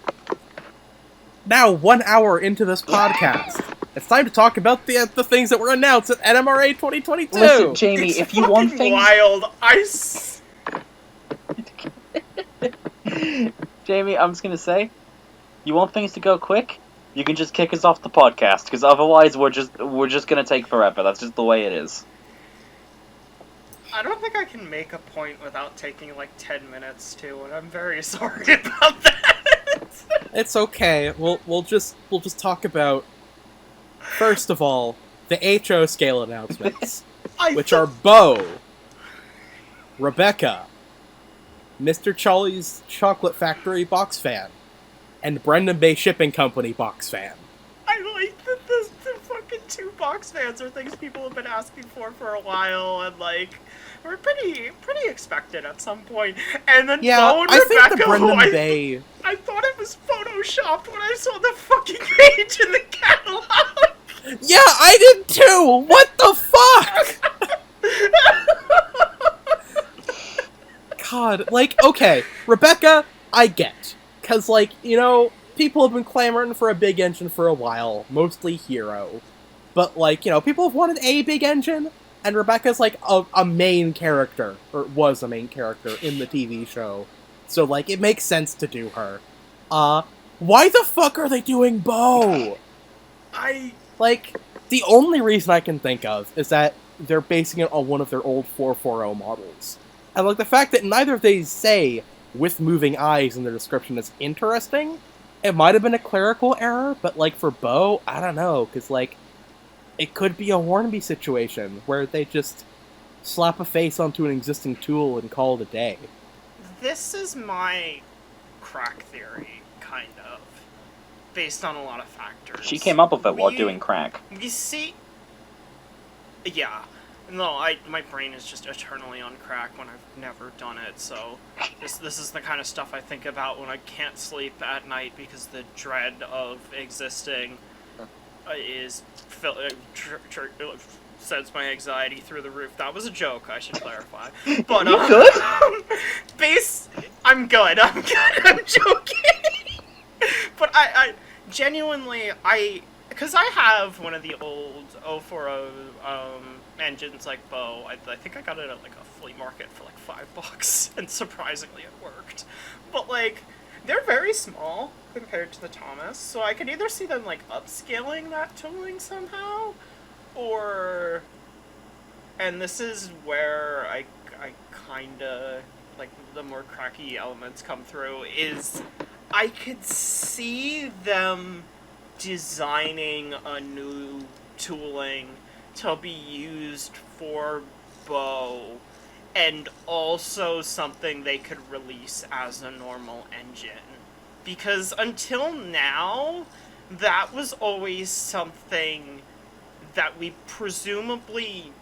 Now, 1 hour into this podcast, it's time to talk about the things that were announced at NMRA 2022. Listen, Jamie, It's if you want things... wild. Jamie, I'm just gonna say, you want things to go quick? You can just kick us off the podcast, because otherwise we're just gonna take forever. That's just the way it is. I don't think I can make a point without taking like 10 minutes to, and I'm very sorry about that. It's okay. We'll just talk about, first of all, the HO scale announcements, which are Beau, Rebecca, Mr. Charlie's Chocolate Factory box fan, and Brendan Bay Shipping Company box fan. I like that the fucking 2 box fans are things people have been asking for a while, and like we're pretty expected at some point. And then Beau and I Rebecca, think the Brendan Bay... I thought it was photoshopped when I saw the fucking page in the catalog. Yeah, I did too! What the fuck?! God, like, okay, Rebecca, I get. Cause, like, you know, people have been clamoring for a big engine for a while, mostly Hero. But, like, you know, people have wanted a big engine, and Rebecca's, like, a main character, or was a main character in the TV show. So, like, it makes sense to do her. Why the fuck are they doing Beau? Like, the only reason I can think of is that they're basing it on one of their old 440 models. And, like, the fact that neither of these say, with moving eyes in their description is interesting, it might have been a clerical error, but, like, for Beau, I don't know, because, like, it could be a Hornby situation, where they just slap a face onto an existing tool and call it a day. This is my crack theory, kind of, based on a lot of factors. She came up with it while doing crack. You see... Yeah. No, my brain is just eternally on crack when I've never done it, so this is the kind of stuff I think about when I can't sleep at night because the dread of existing sends my anxiety through the roof. That was a joke, I should clarify. But You good? I'm good. I'm joking. But I genuinely, because I have one of the old 040 engines like Beau. I think I got it at like a flea market for like $5, and surprisingly it worked. But like, they're very small compared to the Thomas, so I could either see them like upscaling that tooling somehow, or, and this is where I kinda, like, the more cracky elements come through, is I could see them designing a new tooling to be used for Beau, and also something they could release as a normal engine. Because until now, that was always something that we presumably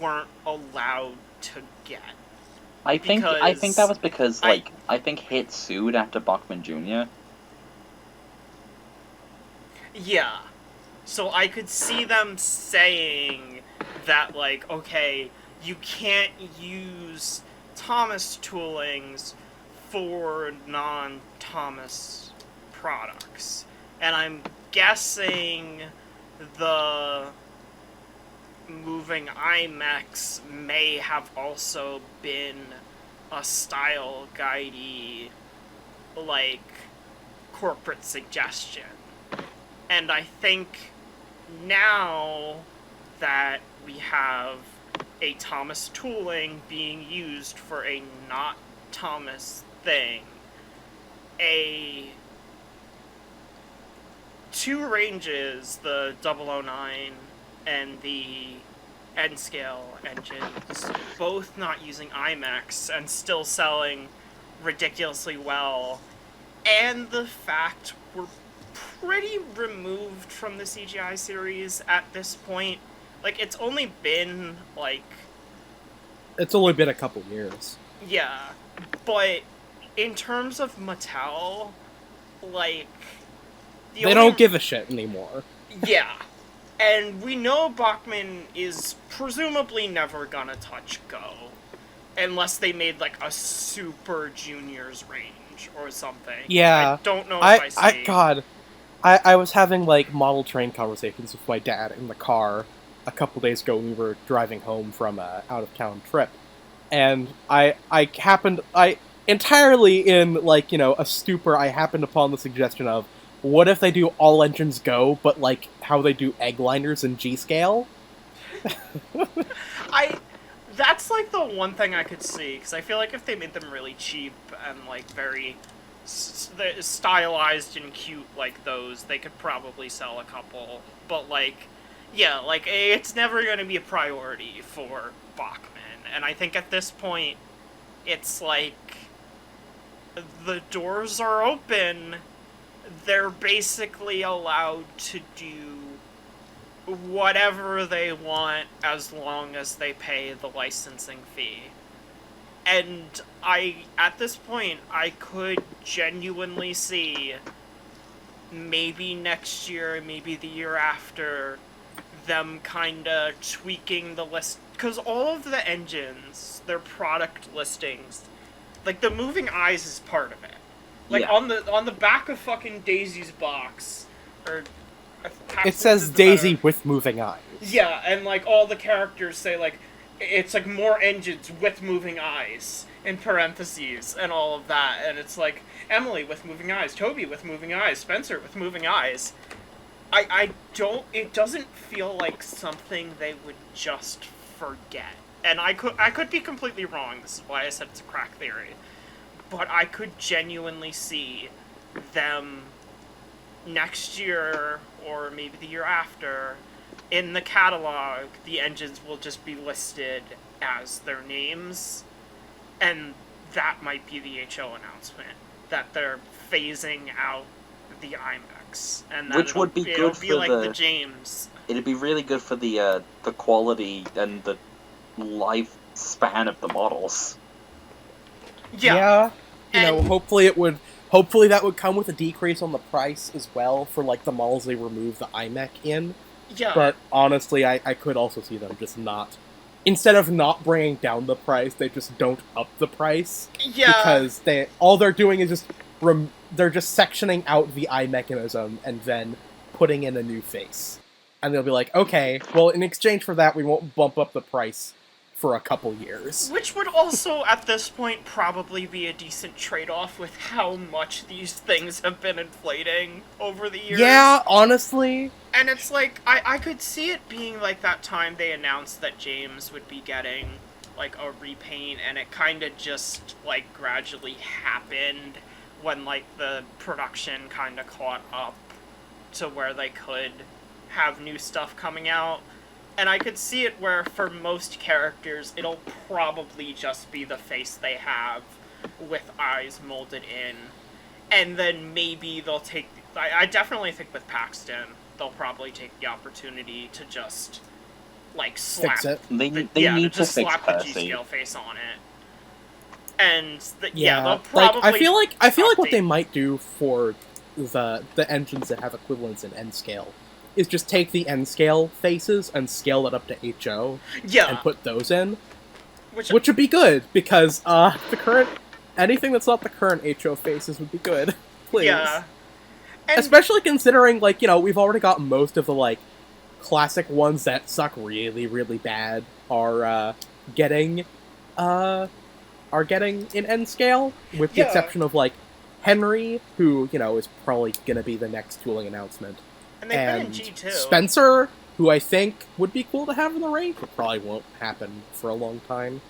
weren't allowed to get. I think that was because, like, I think Hit sued after Bachmann Jr. Yeah. So I could see them saying that, like, okay, you can't use Thomas toolings for non-Thomas products. And I'm guessing the moving IMEX may have also been a style guidey, like, corporate suggestion. And I think now that we have a Thomas tooling being used for a not Thomas thing, a two ranges, the 009 and the N-scale engines, both not using IMAX and still selling ridiculously well, and the fact we're pretty removed from the CGI series at this point. Like, it's only been, like... It's only been a couple years. Yeah, but in terms of Mattel, like... They don't give a shit anymore. Yeah. And we know Bachmann is presumably never gonna touch Go. Unless they made, like, a Super Juniors range or something. Yeah. I don't know if I see... God. I was having, like, model train conversations with my dad in the car a couple days ago when we were driving home from a out-of-town trip. And I entirely in, like, you know, a stupor, I happened upon the suggestion of, what if they do all engines Go, but, like, how they do egg liners in G-scale? That's, like, the one thing I could see, because I feel like if they made them really cheap and, like, very stylized and cute like those, they could probably sell a couple. But, like, yeah, like, it's never going to be a priority for Bachmann. And I think at this point, it's like, the doors are open. They're basically allowed to do whatever they want as long as they pay the licensing fee. And at this point, I could genuinely see maybe next year, maybe the year after, them kinda tweaking the list. Because all of the engines, their product listings, like, the moving eyes is part of it. Like, Yeah. on the back of fucking Daisy's box, or... It says Daisy with moving eyes. Yeah, and, like, all the characters say, like, it's, like, more engines with moving eyes, in parentheses, and all of that, and it's, like, Emily with moving eyes, Toby with moving eyes, Spencer with moving eyes. It doesn't feel like something they would just forget. And I could be completely wrong, this is why I said it's a crack theory. But I could genuinely see them next year, or maybe the year after, in the catalog, the engines will just be listed as their names, and that might be the HO announcement, that they're phasing out the IMAX, and that Which would be good for like the James. It'd be really good for the quality and the lifespan of the models. Yeah. You know, hopefully that would come with a decrease on the price as well for, like, the models they remove the iMech in. Yeah. But honestly, I could also see them just not... Instead of not bringing down the price, they just don't up the price. Yeah. Because all they're doing is just... they're just sectioning out the eye mechanism and then putting in a new face. And they'll be like, okay, well, in exchange for that, we won't bump up the price for a couple years. Which would also, at this point, probably be a decent trade-off with how much these things have been inflating over the years. Yeah, honestly. And it's like, I could see it being like that time they announced that James would be getting, like, a repaint, and it kind of just, like, gradually happened when, like, the production kind of caught up to where they could have new stuff coming out. And I could see it where, for most characters, it'll probably just be the face they have with eyes molded in. And then maybe they'll take... I definitely think with Paxton, they'll probably take the opportunity to just, like, slap... Fix it. They need to just fix slap the Percy. G-scale face on it. And, Yeah, they'll probably... like, I feel like what update- they might do for the engines that have equivalents in N-scale is just take the N-scale faces and scale it up to HO and put those in. Which would be good, because anything that's not the current HO faces would be good. Please. Yeah. And Especially considering, like, you know, we've already got most of the, like, classic ones that suck really, really bad are getting in N-scale, with the exception of, like, Henry, who, you know, is probably gonna be the next tooling announcement. and they've been in G2. Spencer, who I think would be cool to have in the range, but probably won't happen for a long time.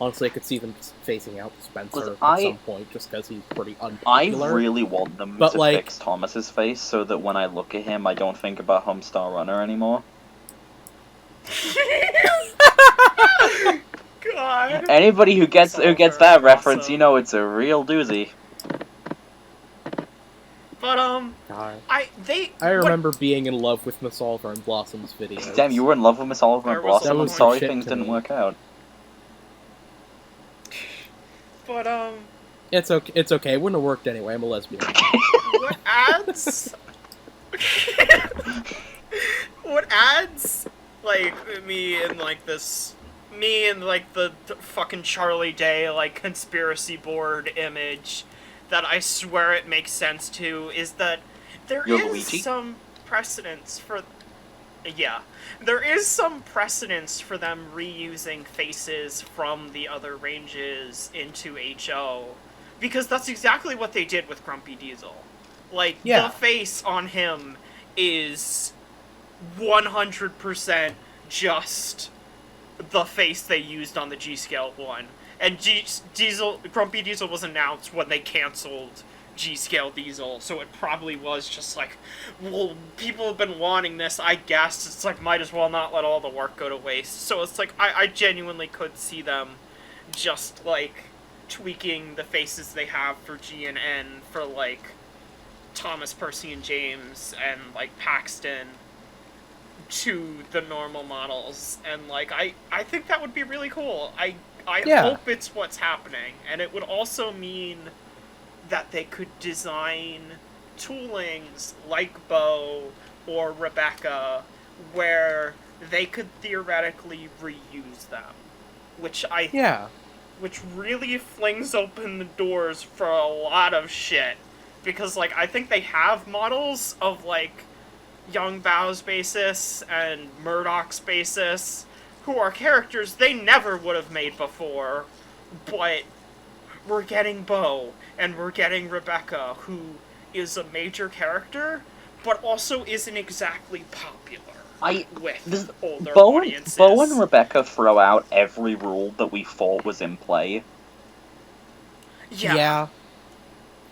Honestly, I could see them phasing out Spencer Listen, at some point, just because he's pretty I unpopular. really want them But, to like- fix Thomas's face so that when I look at him, I don't think about Homestar Runner anymore. God. Anybody who gets That's all that very reference, awesome. you know it's a real doozy. But God. I remember being in love with Miss Oliver and Blossom's videos. Damn, you were in love with Miss Oliver and There was Blossom. a I'm point. sorry Shit things to didn't me. work out. But It's okay. It's okay. It wouldn't have worked anyway. I'm a lesbian. what adds? What adds? Like me and like the fucking Charlie Day like conspiracy board image that I swear it makes sense to is that there You're is Luigi? some precedence for. Yeah, there is some precedence for them reusing faces from the other ranges into HO, because that's exactly what they did with Grumpy Diesel. Like, Yeah. the face on him is 100% just the face they used on the G-Scale one. And Grumpy Diesel was announced when they canceled G-Scale Diesel, so it probably was just like, well, people have been wanting this, I guess, it's like, might as well not let all the work go to waste. So it's like, I genuinely could see them just, like, tweaking the faces they have for G and N for, like, Thomas, Percy, and James, and, like, Paxton to the normal models, and, like, I think that would be really cool. I Yeah. hope it's what's happening, and it would also mean that they could design toolings like Beau or Rebecca where they could theoretically reuse them, which which really flings open the doors for a lot of shit, because like I think they have models of like Young Bao's basis and Murdoch's basis who are characters they never would have made before, but we're getting Beau, and we're getting Rebecca, who is a major character, but also isn't exactly popular with older audiences. Beau and Rebecca throw out every rule that we thought was in play. Yeah.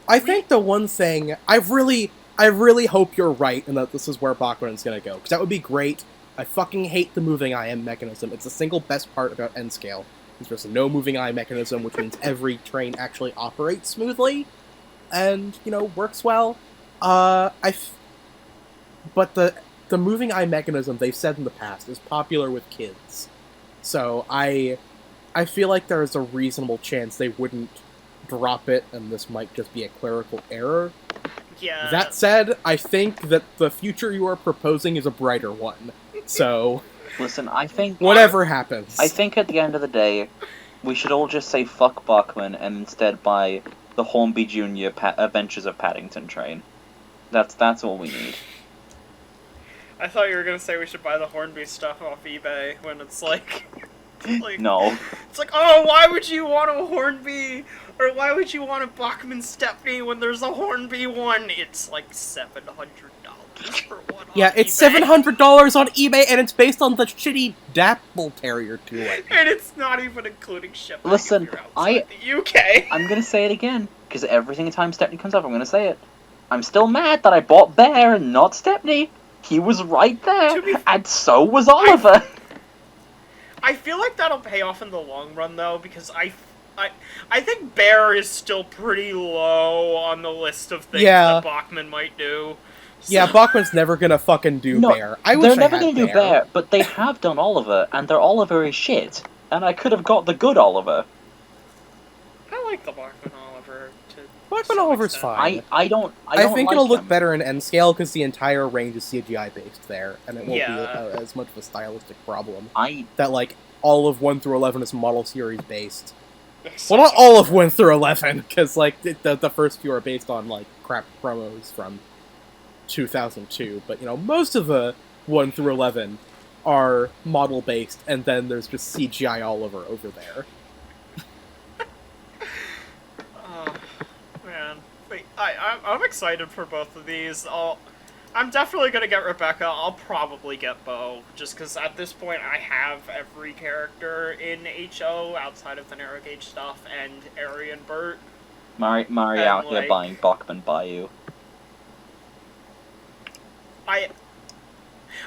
I think the one thing I really hope you're right, and that this is where Bachmann is gonna go, because that would be great. I fucking hate the moving IM mechanism. It's the single best part about N-Scale. There's no moving eye mechanism, which means every train actually operates smoothly, and, you know, works well. But the moving eye mechanism, they've said in the past, is popular with kids. So I feel like there is a reasonable chance they wouldn't drop it, and this might just be a clerical error. Yeah. That said, I think that the future you are proposing is a brighter one. So, Listen, I think whatever happens. I think at the end of the day, we should all just say fuck Bachmann and instead buy the Hornby Jr. Adventures of Paddington train. That's all we need. I thought you were gonna say we should buy the Hornby stuff off eBay when it's like, No. It's like, oh, why would you want a Hornby, or why would you want a Bachmann Stepney when there's a Hornby one? It's like $700 for one. Yeah, on it's eBay. $700 on eBay, and it's based on the shitty Dapple Terrier Tooling. And it's not even including shipping. Listen, if you're outside the UK. I'm gonna say it again, because every time Stepney comes up, I'm gonna say it. I'm still mad that I bought Bear and not Stepney. He was right there, and so was Oliver. I feel like that'll pay off in the long run, though, because I think Bear is still pretty low on the list of things that Bachmann might do. So. Yeah, Bachmann's never gonna fucking do Bear. They're never gonna do Bear, but they have done Oliver, and their Oliver is shit. And I could have got the good Oliver. I like the Bachmann Oliver. Bachmann Oliver's fine. I don't think like it'll look him. better in N-Scale because the entire range is CGI based there, and it won't be as much of a stylistic problem. That like all of 1 through 11 is model series based. Well, not all of 1 through 11, because like the first few are based on like crap promos from 2002, but you know most of the 1 through 11 are model based, and then there's just CGI Oliver over there. Oh man, wait, I'm excited for both of these. I'm definitely gonna get Rebecca. I'll probably get Beau, just because at this point I have every character in HO outside of the narrow gauge stuff and Ari and Bert. Mari And, out here like, buying Bachmann Beau.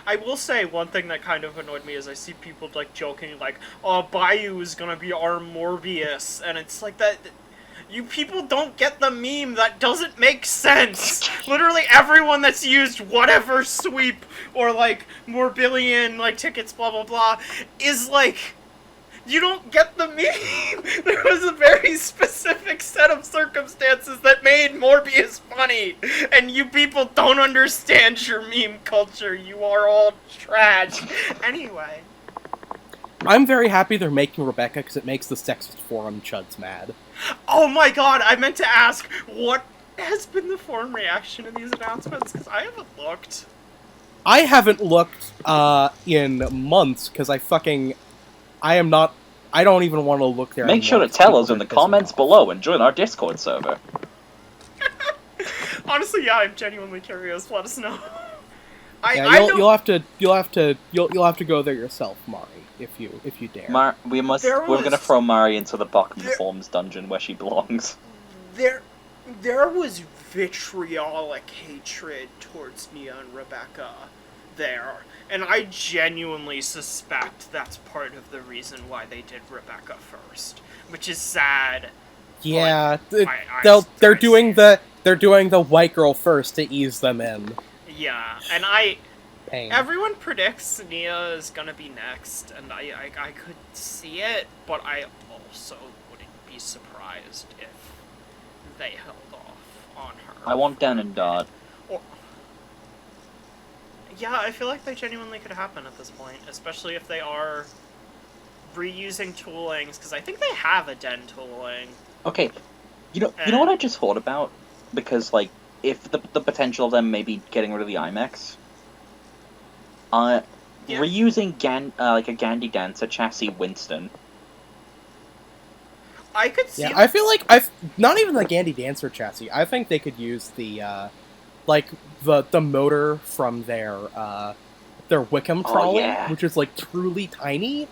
I will say one thing that kind of annoyed me is I see people like joking like, "Oh, Bayou is gonna be our Morbius," and it's like that. You people don't get the meme. That doesn't make sense. Literally everyone that's used whatever sweep or like Morbillion like tickets, blah blah blah, is like. You don't get the meme! There was a very specific set of circumstances that made Morbius funny! And you people don't understand your meme culture. You are all trash. Anyway. I'm very happy they're making Rebecca because it makes the sexist forum chuds mad. Oh my god, I meant to ask, what has been the forum reaction in these announcements? Because I haven't looked. I haven't looked in months because I don't even want to look there. Make sure to tell us in the comments below and join our Discord server. Honestly, yeah, I'm genuinely curious. Let us know. You'll have to go there yourself, Mari, if you dare. We're gonna throw Mari into the Bachmann Forms dungeon where she belongs. There was vitriolic hatred towards Nia and Rebecca there. And I genuinely suspect that's part of the reason why they did Rebecca first, which is sad. Yeah, they're doing the white girl first to ease them in. Yeah, and Pain. everyone predicts Nia is gonna be next, and I could see it, but I also wouldn't be surprised if they held off on her. I want Dan and Dot. Yeah, I feel like they genuinely could happen at this point, especially if they are reusing toolings, because I think they have a den tooling. Okay, you know what I just thought about? Because, like, if the potential of them maybe getting rid of the IMAX, reusing like a Gandhi Dancer chassis Winston. I could see. Yeah, I feel like not even the Gandhi Dancer chassis. I think they could use the like the motor from their Wickham trolley, which is like truly tiny.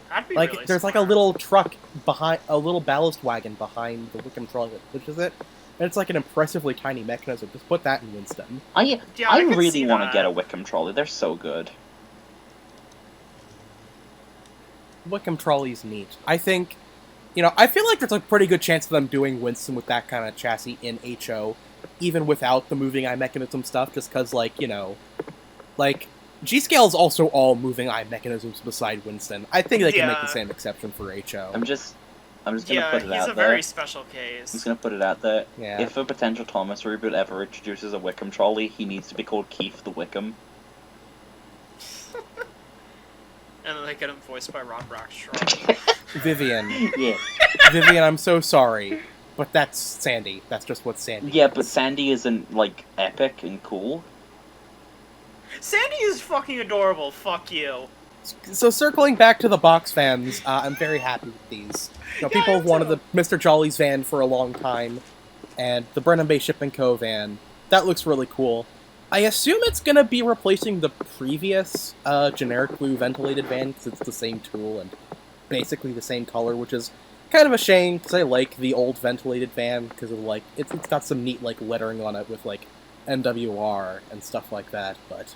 That'd be like really there's smart. like a little truck behind, a little ballast wagon behind the Wickham trolley, which is it. And it's like an impressively tiny mechanism. Just put that in Winston. I could really see want to that. get a Wickham trolley. They're so good. Wickham trolley's neat. I think, I feel like there's a pretty good chance of them doing Winston with that kind of chassis in HO, even without the moving eye mechanism stuff, just because, G-Scale is also all moving eye mechanisms beside Winston. I think they can make the same exception for HO. I'm just gonna put it out there. he's a very special case. I'm just gonna put it out there. Yeah. If a potential Thomas reboot ever introduces a Wickham trolley, he needs to be called Keith the Wickham. And then they get him voiced by Rob Rackstraw. Vivian. Yeah. Vivian, I'm so sorry, but that's Sandy. That's just what Sandy Yeah, is. but Sandy isn't, like, epic and cool. Sandy is fucking adorable. Fuck you. So circling back to the box fans, I'm very happy with these. People have wanted the Mr. Jolly's van for a long time, and the Brennan Bay Shipping Co. van. That looks really cool. I assume it's going to be replacing the previous generic blue ventilated van, because it's the same tool and basically the same color, which is kind of a shame, because I like the old ventilated van, because of, it's got some neat, lettering on it with, NWR and stuff like that, but,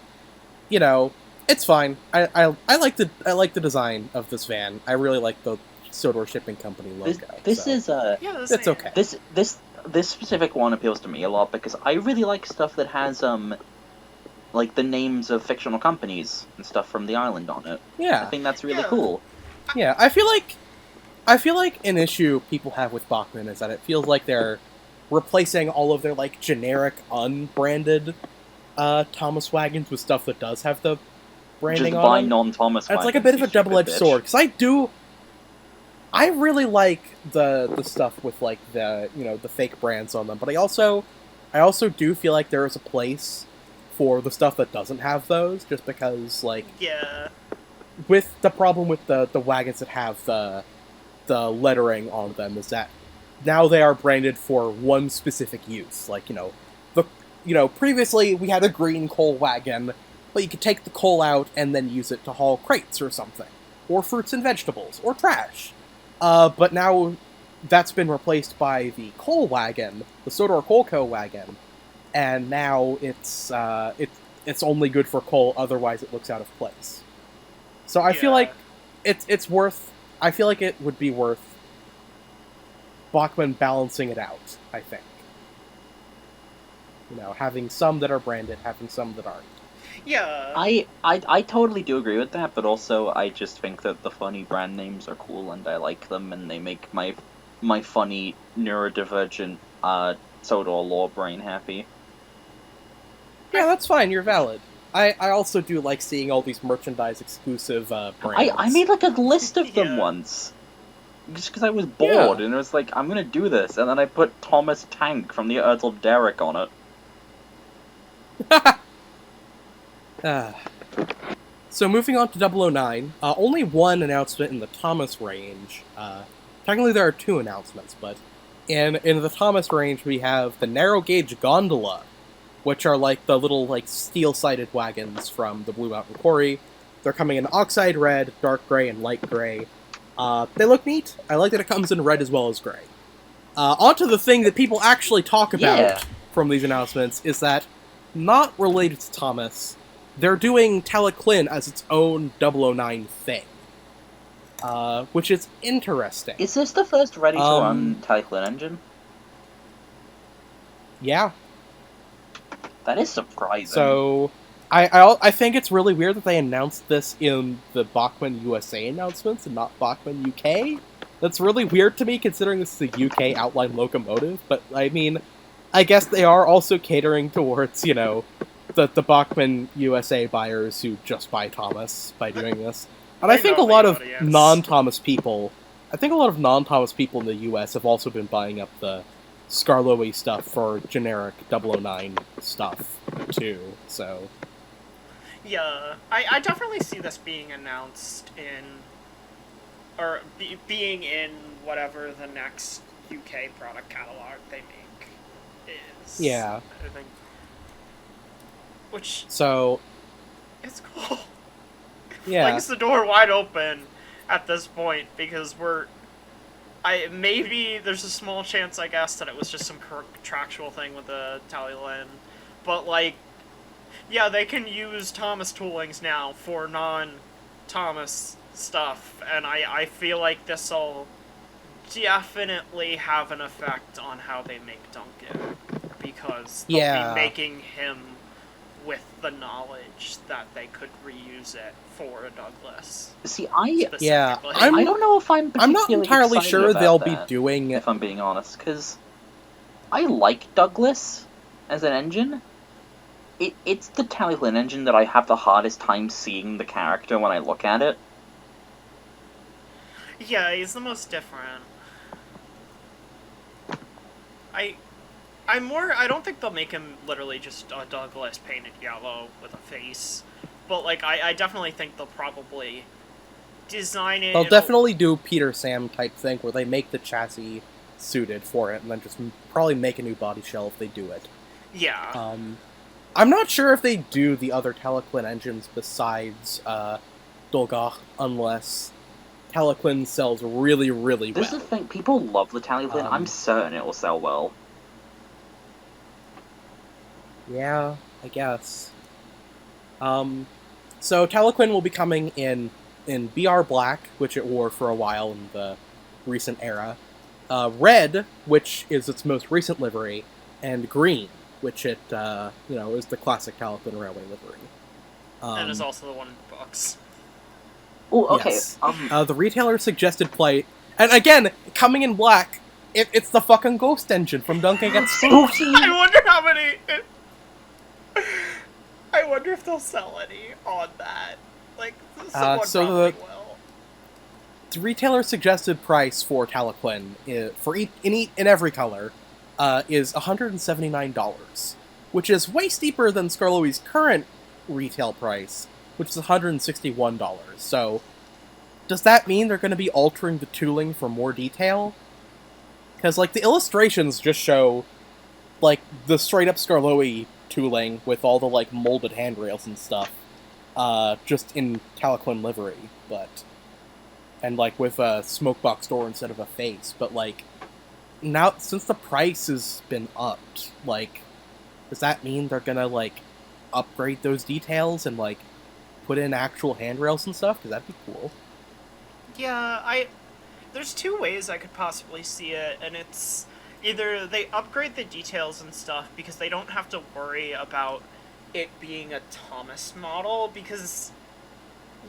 it's fine. I like the design of this van. I really like the Sodor Shipping Company logo. It's okay. This specific one appeals to me a lot because I really like stuff that has the names of fictional companies and stuff from the island on it. Yeah, I think that's really cool. Yeah, I feel like an issue people have with Bachmann is that it feels like they're replacing all of their generic unbranded Thomas wagons with stuff that does have the branding Just on buy them. non-Thomas wagons. It's like a bit of a double-edged sword, because I really like the stuff with the fake brands on them, but I also do feel like there is a place for the stuff that doesn't have those, just because with the problem with the wagons that have the lettering on them is that now they are branded for one specific use. previously we had a green coal wagon, but you could take the coal out and then use it to haul crates or something, or fruits and vegetables, or trash. But now that's been replaced by the coal wagon, the Sodor Coalco wagon, and now it's only good for coal, otherwise it looks out of place. So I feel like it's worth... I feel like it would be worth Bachmann balancing it out, I think. Having some that are branded, having some that aren't. Yeah. I totally do agree with that, but also I just think that the funny brand names are cool and I like them, and they make my funny neurodivergent Sodor lore brain happy. Yeah, that's fine, you're valid. I also do like seeing all these merchandise exclusive brands. I made like a list of them once. Just because I was bored, and it was like, I'm gonna do this, and then I put Thomas Tank from the Earth of Derek on it. So moving on to 009, only one announcement in the Thomas range. Technically there are two announcements, but in the Thomas range we have the narrow gauge gondola, which are like the little steel-sided wagons from the Blue Mountain Quarry. They're coming in oxide red, dark gray, and light gray. They look neat. I like that it comes in red as well as gray. Onto the thing that people actually talk about from these announcements is that, not related to Thomas, they're doing Talyllyn as its own 009 thing. Which is interesting. Is this the first ready-to-run Talyllyn engine? Yeah. That is surprising. So, I think it's really weird that they announced this in the Bachmann USA announcements and not Bachmann UK. That's really weird to me, considering this is a UK outline locomotive, but, I mean, I guess they are also catering towards, the Bachmann USA buyers who just buy Thomas by doing this. And I think a lot of non-Thomas people in the US have also been buying up the Skarloey stuff for generic 009 stuff, too, so... Yeah, I definitely see this being announced being in whatever the next UK product catalog they make is. Yeah. I think. Which... So... It's cool. Yeah. Like, it's the door wide open at this point, because maybe there's a small chance, I guess, that it was just some contractual thing with the Talyllyn, but, yeah, they can use Thomas toolings now for non-Thomas stuff, and I feel like this'll definitely have an effect on how they make Duncan, because they'll be making him with the knowledge that they could reuse it for a Douglas. See, I don't know if I'm not entirely sure they'll be doing it. If I'm being honest, because I like Douglas as an engine. It's the Talyllyn engine that I have the hardest time seeing the character when I look at it. Yeah, he's the most different. I don't think they'll make him literally just a Douglas painted yellow with a face, but I definitely think they'll probably design it. They'll definitely do Peter Sam type thing where they make the chassis suited for it and then just probably make a new body shell if they do it. Yeah. I'm not sure if they do the other Talyllyn engines besides Dolgach, unless Talyllyn sells really, really well. This is the thing, people love the Talyllyn. I'm certain it will sell well. Yeah, I guess. So Talyllyn will be coming in BR Black, which it wore for a while in the recent era, Red, which is its most recent livery, and Green, which it, is the classic Talyllyn Railway livery. And is also the one in books. Oh, okay. Yes. The retailer suggested plate, and again, coming in black, it's the fucking Ghost engine from Duncan Gets Spooky. I wonder how many... I wonder if they'll sell any on that. Probably will. The retailer suggested price for Talyllyn in every color is $179, which is way steeper than Skarloey's current retail price, which is $161. So, does that mean they're going to be altering the tooling for more detail? Because, the illustrations just show, the straight-up Skarloey tooling with all the, like, molded handrails and stuff. Just in Talyllyn livery, but... And, like, with a smoke box door instead of a face, but, like... Now, since the price has been upped, like... Does that mean they're gonna, like, upgrade those details and, like, put in actual handrails and stuff? Because that'd be cool. Yeah, there's two ways I could possibly see it, and it's either they upgrade the details and stuff because they don't have to worry about it being a Thomas model, because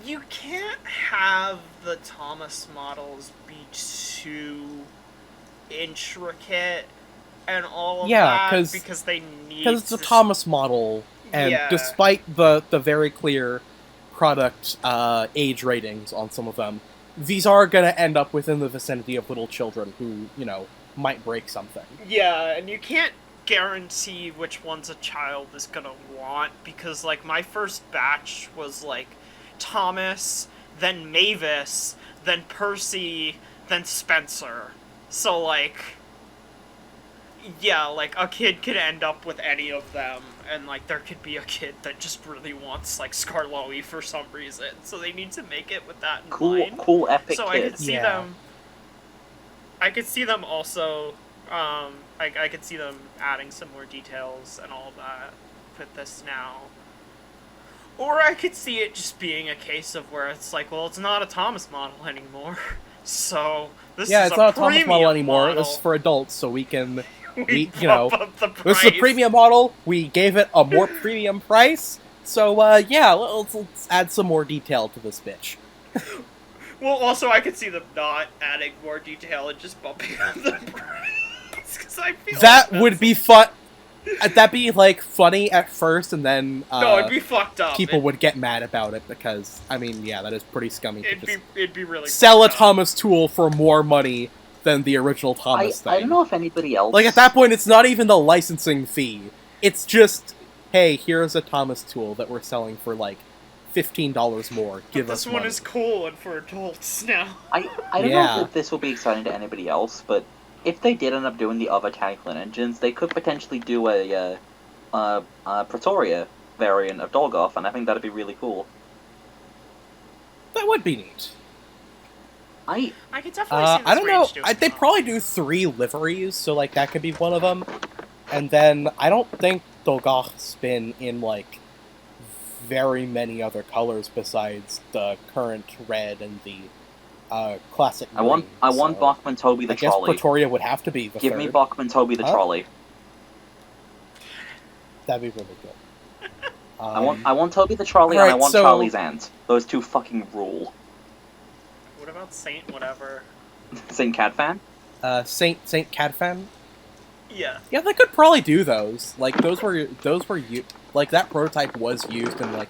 you can't have the Thomas models be too intricate and all of that because they need... Because it's a Thomas model, and despite the very clear product age ratings on some of them, these are going to end up within the vicinity of little children who, you know, might break something. Yeah, and you can't guarantee which ones a child is going to want, because, like, my first batch was, like, Thomas, then Mavis, then Percy, then Spencer. So, like... Yeah, like, a kid could end up with any of them, and, like, there could be a kid that just really wants, like, Skarloey for some reason, so they need to make it with that in mind. Cool, epic so kid. I could see them... I could see them also, I could see them adding some more details and all of that with this now. Or I could see it just being a case of where it's like, well, it's not a Thomas model anymore, so this is it's not a Thomas model anymore, this is for adults, so we can... you know, this is a premium model, we gave it a more premium price, so, yeah, let's add some more detail to this bitch. Well, also, I could see them not adding more detail and just bumping up the price, because I feel that would be fun. That'd be, like, funny at first, and then, no, it'd be fucked up. People would get mad about it, because, I mean, yeah, that is pretty scummy. It'd be really sell a Thomas tool for more money than the original Thomas thing. I don't know if anybody else... Like, at that point, it's not even the licensing fee. It's just, hey, here's a Thomas tool that we're selling for, like, $15 more. Give us money. This one is cool and for adults now. I don't know if this will be exciting to anybody else, but if they did end up doing the other Talyllyn engines, they could potentially do a Pretoria variant of Dolgoth, and I think that'd be really cool. That would be neat. I could definitely see this I don't know. doing They'd probably do 3 liveries, so, like, that could be one of them. And then, I don't think Dolgoth's been in, like, very many other colors besides the current red and the classic green. I want Bachmann Toby the trolley. I guess Pretoria would have to be the Give third. me Bachmann Toby the trolley. That'd be really good. I want Toby the trolley, and I want Charlie's aunt. Those two fucking rule. What about Saint whatever? Saint Cadfan? Saint Cadfan? Yeah. Yeah, they could probably do those. Like, those were like, that prototype was used in, like,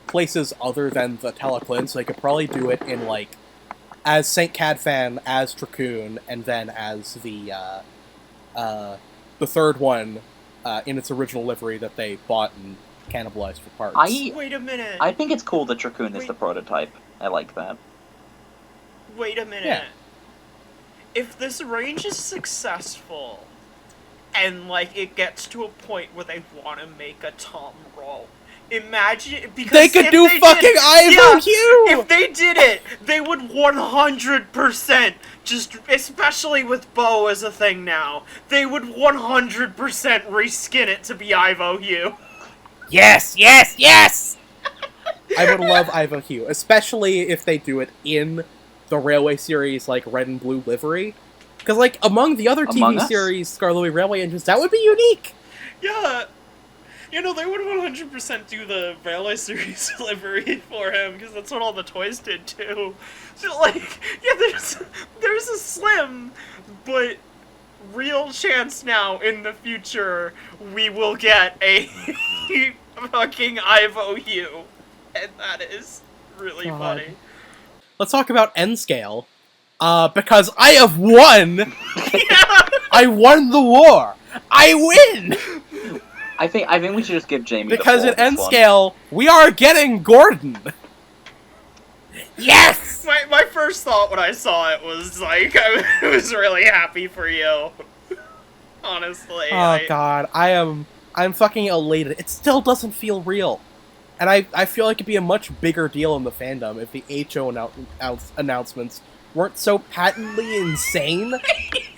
places other than the Talyllyn, so they could probably do it in, like, as Saint Cadfan, as Dracoon, and then as the third one, in its original livery that they bought and cannibalized for parts. Wait a minute! I think it's cool that Dracoon is the prototype. I like that. Wait a minute. Yeah. If this range is successful, and, like, it gets to a point where they want to make a Tom roll, imagine... Because they could do fucking Ivo Hugh! If they did it, they would 100%, just, especially with Beau as a thing now, they would 100% reskin it to be Ivo Hugh. Yes, yes, yes! I would love Ivo Hugh, especially if they do it in the Railway series, like, red and blue livery. Because, like, among the other TV series Skarloey Railway engines, that would be unique! Yeah! You know, they would 100% do the Railway series livery for him, because that's what all the toys did, too. So, like, yeah, there's a slim, but real chance now in the future we will get a fucking Ivo Hugh. And that is really funny. Let's talk about N-Scale. Because I have won! Yeah. I won the war! I win! I think we should just give Jamie because the in N-Scale, we are getting Gordon! Yes! My first thought when I saw it was, like, I was really happy for you. Honestly. Oh, God. I am I'm fucking elated. It still doesn't feel real. And I feel like it'd be a much bigger deal in the fandom if the HO announcements weren't so patently insane.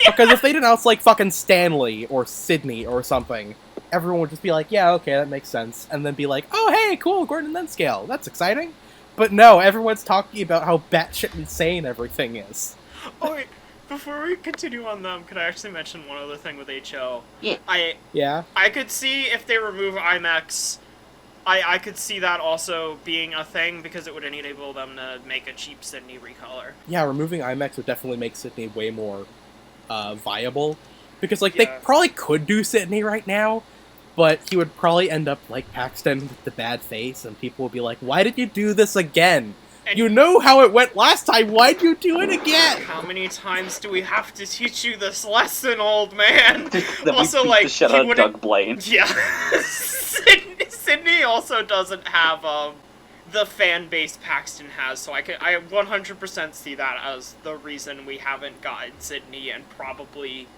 Because if they'd announce, like, fucking Stanley or Sydney or something, everyone would just be like, yeah, okay, that makes sense. And then be like, oh, hey, cool, Gordon and Scale. That's exciting. But no, everyone's talking about how batshit insane everything is. Oh, wait. Before we continue on them, could I actually mention one other thing with HO? Yeah. I could see if they remove IMAX, I could see that also being a thing, because it would enable them to make a cheap Sydney recolor. Yeah, removing IMAX would definitely make Sydney way more viable. Because, like, they probably could do Sydney right now, but he would probably end up like Paxton with the bad face, and people would be like, why did you do this again? And you know how it went last time, why'd you do it again? How many times do we have to teach you this lesson, old man? Also, we like, shut out Doug Blaine. Yeah. Sydney also doesn't have the fan base Paxton has, so I 100% see that as the reason we haven't gotten Sydney, and probably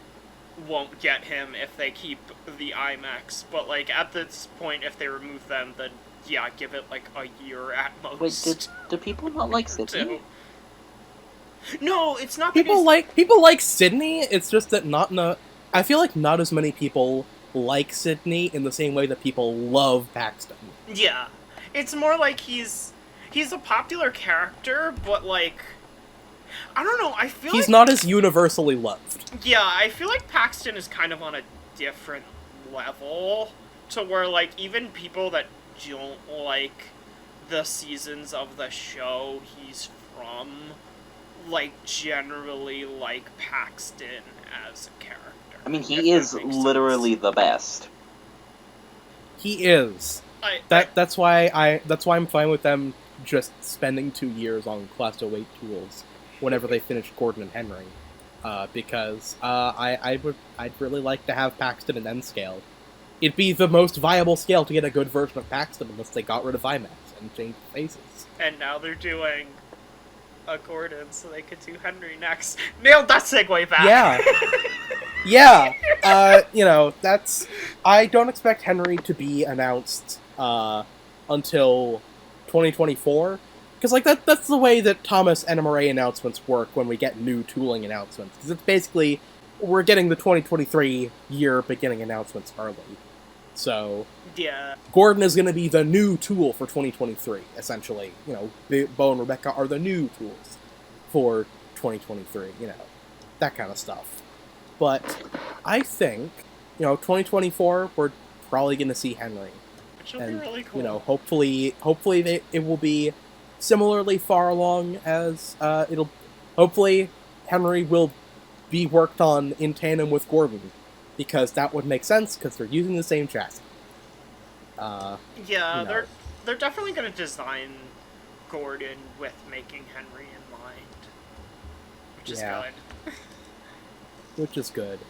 won't get him if they keep the IMAX. But, like, at this point, if they remove them, then yeah, give it like a year at most. Wait, do people not like Sydney? No, it's not. People like Sydney. It's just that I feel like not as many people like Sydney in the same way that people love Paxton. Yeah, it's more like he's a popular character, but like, I don't know. I feel he's not as universally loved. Yeah, I feel like Paxton is kind of on a different level, to where like even people that don't like the seasons of the show he's from, like, generally like Paxton as a character. I mean, he is literally the best. He is. That's why I'm fine with them just spending 2 years on Class 08 tools whenever they finish Gordon and Henry, because I'd really like to have Paxton and N scale. It'd be the most viable scale to get a good version of Paxton unless they got rid of IMAX and changed faces. And now they're doing a Gordon, so they could do Henry next. Nailed that segue back! Yeah. Yeah, I don't expect Henry to be announced until 2024. Because, like, that's the way that Thomas NMRA announcements work when we get new tooling announcements. Because it's basically, we're getting the 2023 year beginning announcements early. So, yeah, Gordon is going to be the new tool for 2023, essentially. Beau and Rebecca are the new tools for 2023, that kind of stuff. But I think, 2024, we're probably going to see Henry. Which will be really cool. Hopefully it will be similarly far along as hopefully Henry will be worked on in tandem with Gordon. Because that would make sense, because they're using the same chassis. Yeah, they're definitely going to design Gordon with making Henry in mind. Which is good. Which is good.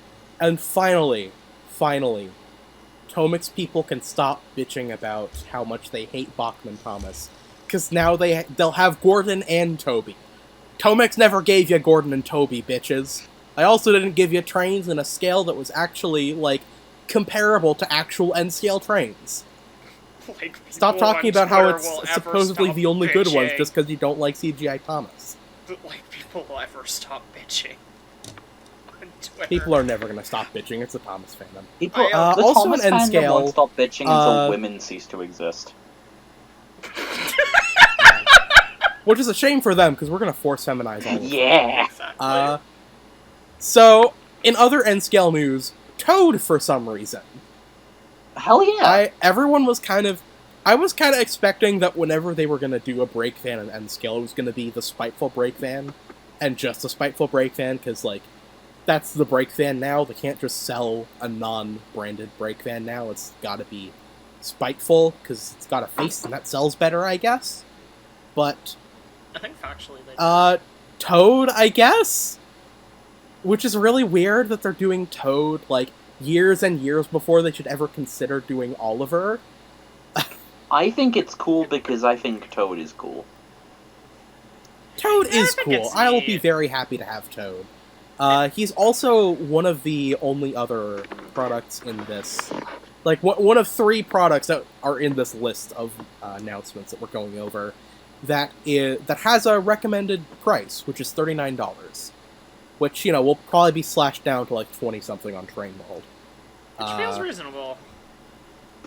And finally, Tomix people can stop bitching about how much they hate Bachmann Thomas. Because now they'll have Gordon and Toby. Tomix never gave you Gordon and Toby, bitches. I also didn't give you trains in a scale that was actually, like, comparable to actual N-scale trains. Like, stop talking about how it's supposedly the only good ones just because you don't like CGI Thomas. Like, people will ever stop bitching on Twitter. People are never going to stop bitching. It's a Thomas fandom. People, the also Thomas an N-scale won't stop bitching until women cease to exist. Which is a shame for them, because we're going to force feminize all of them. Yeah! Exactly. So, in other N-scale news, Toad for some reason. Hell yeah! I was kind of expecting that whenever they were going to do a break van in N-scale, it was going to be the spiteful break van, and just the spiteful break van, because, like, that's the break van now. They can't just sell a non-branded break van now. It's got to be spiteful, because it's got a face, and that sells better, I guess. But I think factually they Toad, I guess? Which is really weird that they're doing Toad, like, years and years before they should ever consider doing Oliver. I think it's cool because I think Toad is cool. Toad is cool. I will be very happy to have Toad. He's also one of the only other products in this like one of 3 products that are in this list of announcements that we're going over that has a recommended price, which is $39, which will probably be slashed down to like 20 something on Train World. Which feels reasonable.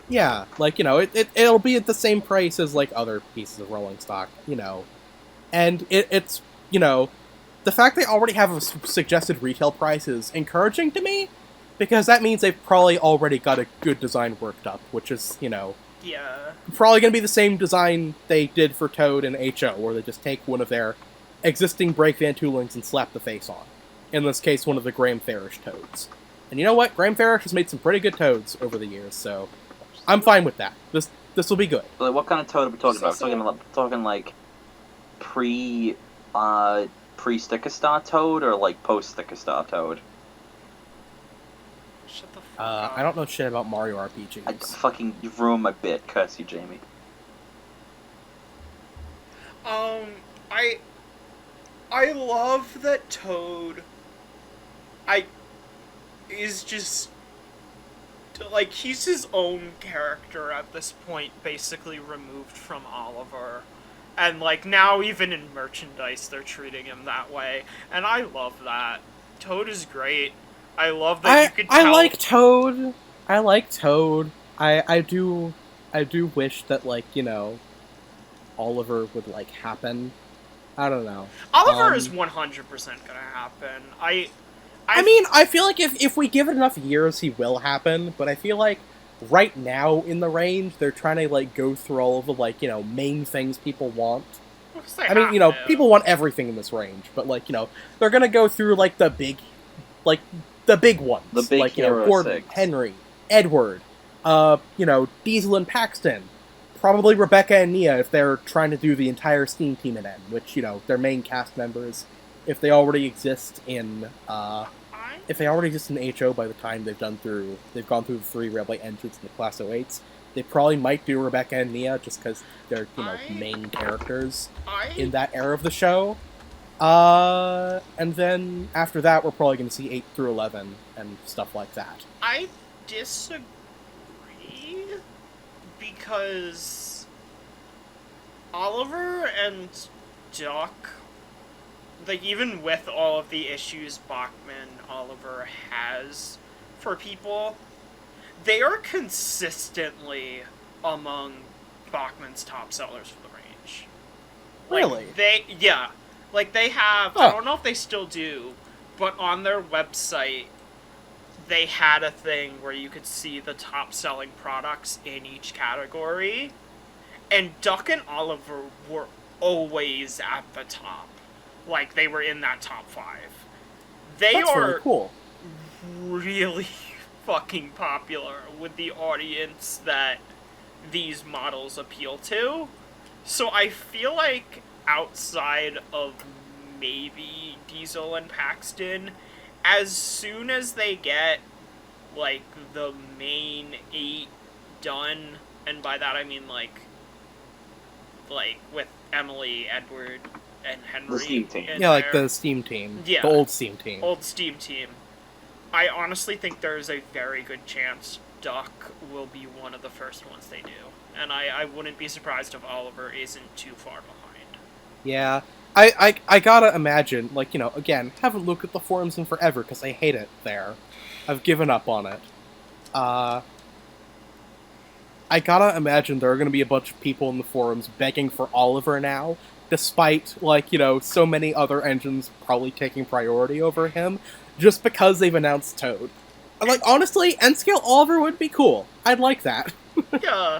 Yeah, like it'll be at the same price as like other pieces of rolling stock, and it's the fact they already have a suggested retail price is encouraging to me, because that means they've probably already got a good design worked up, which is, Yeah. probably going to be the same design they did for Toad and HO, where they just take one of their existing Break Van Toolings and slap the face on. In this case, one of the Graham Farish Toads. And you know what? Graham Farish has made some pretty good Toads over the years, so I'm fine with that. This will be good. So, like, what kind of Toad are we talking about? We're talking like pre-Sticker Star Toad or like post-Sticker Star Toad? Shut the fuck up. I don't know shit about Mario RPGs. You've ruined my bit. Curse you, Jamie. I love that Toad is just like, he's his own character at this point, basically removed from Oliver. And like, now even in merchandise they're treating him that way. And I love that. Toad is great. I love that you could tell. I like Toad. I do wish that, like, Oliver would, like, happen. I don't know. Oliver is 100% gonna happen. I mean, I feel like if we give it enough years, he will happen, but I feel like right now in the range, they're trying to, like, go through all of the, like, main things people want. I mean, people want everything in this range, but, like, they're gonna go through, like, the big ones. The big like, Hero Gordon, 6. Henry, Edward, Diesel and Paxton, probably Rebecca and Nia if they're trying to do the entire Steam team in N, which, their main cast members, if they already exist in, HO by the time they've gone through the 3 Railway entrants in the Class 08s, they probably might do Rebecca and Nia just because they're, main characters in that era of the show. And then after that, we're probably going to see 8 through 11 and stuff like that. I disagree, because Oliver and Duck, like, even with all of the issues Bachmann Oliver has for people, they are consistently among Bachmann's top sellers for the range. Really? Like, they have, I don't know if they still do, but on their website, they had a thing where you could see the top-selling products in each category, and Duck and Oliver were always at the top. Like, they were in that top 5. That's really cool. Really fucking popular with the audience that these models appeal to. So I feel like outside of maybe Diesel and Paxton, as soon as they get, like, the main 8 done, and by that I mean, like with Emily, Edward, and Henry. The Steam team. Yeah, like the Steam team. Yeah. The old Steam team. Old Steam team. I honestly think there's a very good chance Duck will be one of the first ones they do. And I wouldn't be surprised if Oliver isn't too far behind. Yeah. I gotta imagine, like, again, haven't looked at the forums in forever because I hate it there. I've given up on it. I gotta imagine there are gonna be a bunch of people in the forums begging for Oliver now, despite, like, so many other engines probably taking priority over him, just because they've announced Toad. Like, honestly, N-Scale Oliver would be cool. I'd like that. Yeah,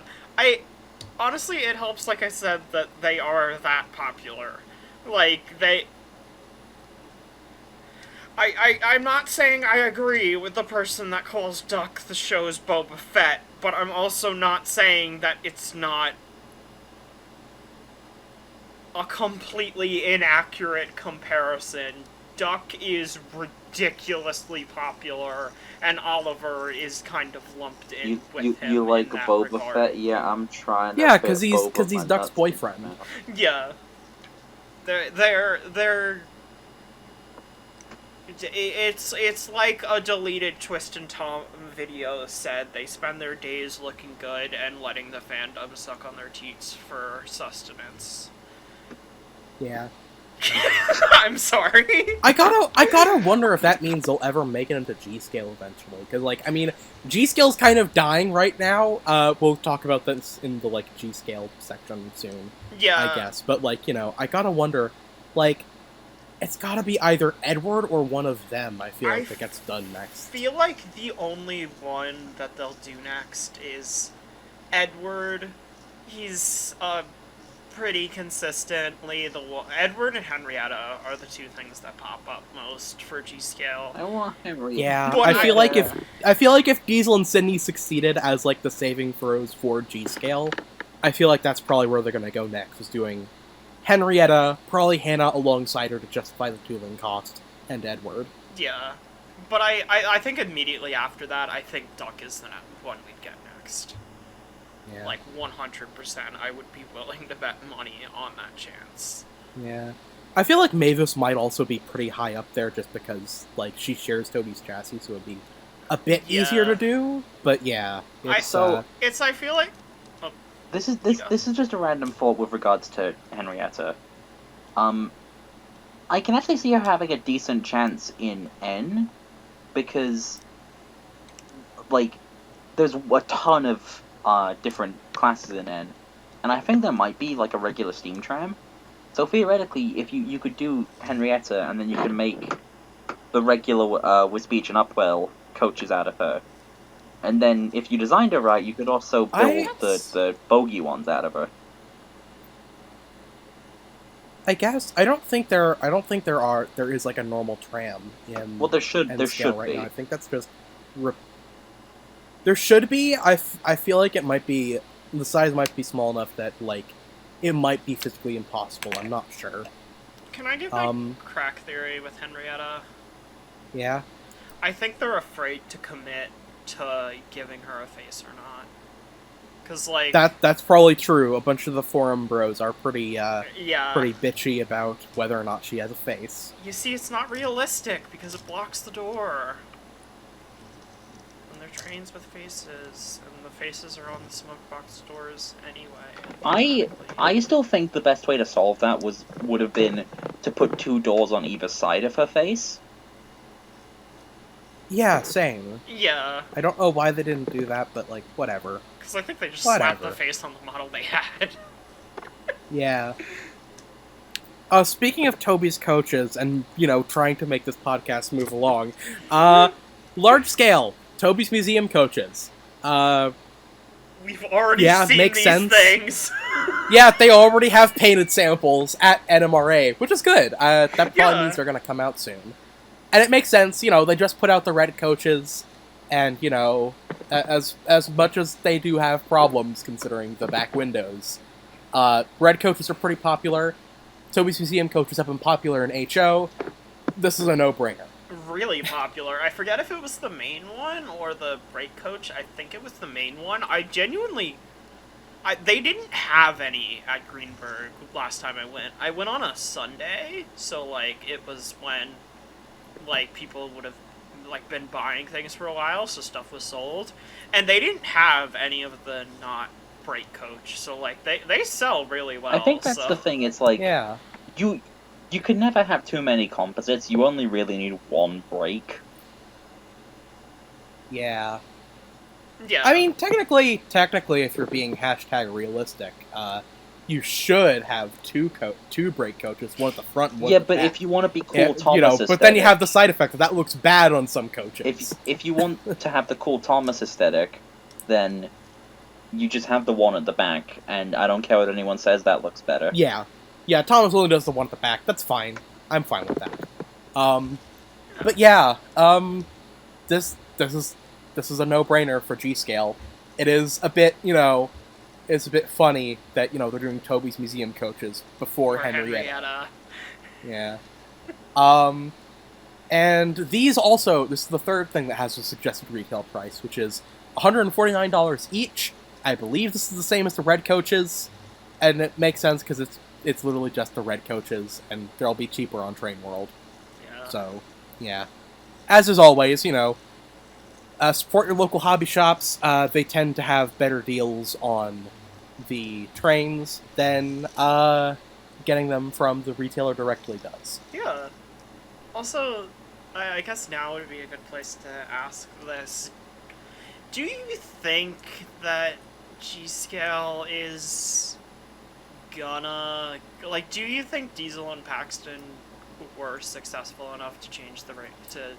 honestly, it helps, like I said, that they are that popular. Like, I'm not saying I agree with the person that calls Duck the show's Boba Fett, but I'm also not saying that it's not a completely inaccurate comparison. Duck is ridiculously popular, and Oliver is kind of lumped in with him. You like in that Boba regard. Fett? Yeah, I'm trying. Yeah, because he's Duck's boyfriend. Yeah, they're It's like a deleted Twist and Tom video said. They spend their days looking good and letting the fandom suck on their teats for sustenance. Yeah. I'm sorry. I gotta wonder if that means they'll ever make it into G-Scale eventually. Because, like, I mean, G-Scale's kind of dying right now. We'll talk about this in the, like, G-Scale section soon. Yeah. I guess. But, like, you know, I gotta wonder, like, it's gotta be either Edward or one of them, I feel like, that gets done next. I feel like the only one that they'll do next is Edward. He's, pretty consistently Edward and Henrietta are the two things that pop up most for G-Scale. I want Henrietta. Yeah, But I feel like if Diesel and Sydney succeeded as, like, the saving throws for G-Scale, I feel like that's probably where they're gonna go next, is doing Henrietta, probably Hannah alongside her to justify the tooling cost, and Edward. Yeah. But I think immediately after that, I think Duck is the one we'd get next. Yeah. Like, 100%, I would be willing to bet money on that chance. Yeah. I feel like Mavis might also be pretty high up there just because, like, she shares Toby's chassis, so it'd be a bit easier to do. But yeah. I feel like... Oh, This is just a random thought with regards to Henrietta. I can actually see her having a decent chance in N, because, like, there's a ton of different classes in N, and I think there might be, like, a regular steam tram. So theoretically, if you could do Henrietta, and then you could make the regular Wisbeach and Upwell coaches out of her. And then, if you designed her right, you could also build the bogey ones out of her. I guess I don't think there is like a normal tram in. Well, there should right be. Now. I think that's just. There should be. I feel like it might be. The size might be small enough that, like, it might be physically impossible. I'm not sure. Can I give my crack theory with Henrietta? Yeah. I think they're afraid to commit to giving her a face or not. Cause, like, that's probably true. A bunch of the forum bros are pretty pretty bitchy about whether or not she has a face. You see, it's not realistic because it blocks the door. And they're trains with faces, and the faces are on the smoke box doors anyway. I still think the best way to solve that would have been to put two doors on either side of her face. Yeah, same. Yeah. I don't know why they didn't do that, but, like, whatever. Because I think they just slapped the face on the model they had. Yeah. Speaking of Toby's coaches and, you know, trying to make this podcast move along, large scale, Toby's museum coaches. We've already seen these things. Yeah, they already have painted samples at NMRA, which is good. That probably means they're going to come out soon. And it makes sense, you know, they just put out the red coaches, and, you know, as much as they do have problems considering the back windows, red coaches are pretty popular. Toby's Museum coaches have been popular in HO. This is a no-brainer. Really popular. I forget if it was the main one or the brake coach. I think it was the main one. They didn't have any at Greenberg last time I went. I went on a Sunday, so, like, it was when, like, people would have, like, been buying things for a while, so stuff was sold. And they didn't have any of the not brake coach, so, like, they sell really well. I think that's the thing, it's like, yeah. You can never have too many composites, you only really need one brake. Yeah. Yeah. I mean, technically, if you're being #realistic, you should have two brake coaches, one at the front and one at the back. If you want to be cool Thomas aesthetic... But then you have the side effect that looks bad on some coaches. If you want to have the cool Thomas aesthetic, then you just have the one at the back, and I don't care what anyone says, that looks better. Yeah. Yeah, Thomas only does the one at the back. That's fine. I'm fine with that. But yeah, this is a no-brainer for G-Scale. It is a bit, you know, it's a bit funny that, you know, they're doing Toby's Museum coaches before Henrietta. Yeah. And these also, this is the third thing that has a suggested retail price, which is $149 each. I believe this is the same as the red coaches, and it makes sense because it's literally just the red coaches, and they'll be cheaper on Train World. Yeah. So, Yeah. As is always, support your local hobby shops. They tend to have better deals on the trains than getting them from the retailer directly does. Yeah. Also, I guess now would be a good place to ask this. Do you think that G-Scale is gonna... Like, do you think Diesel and Paxton were successful enough to change the to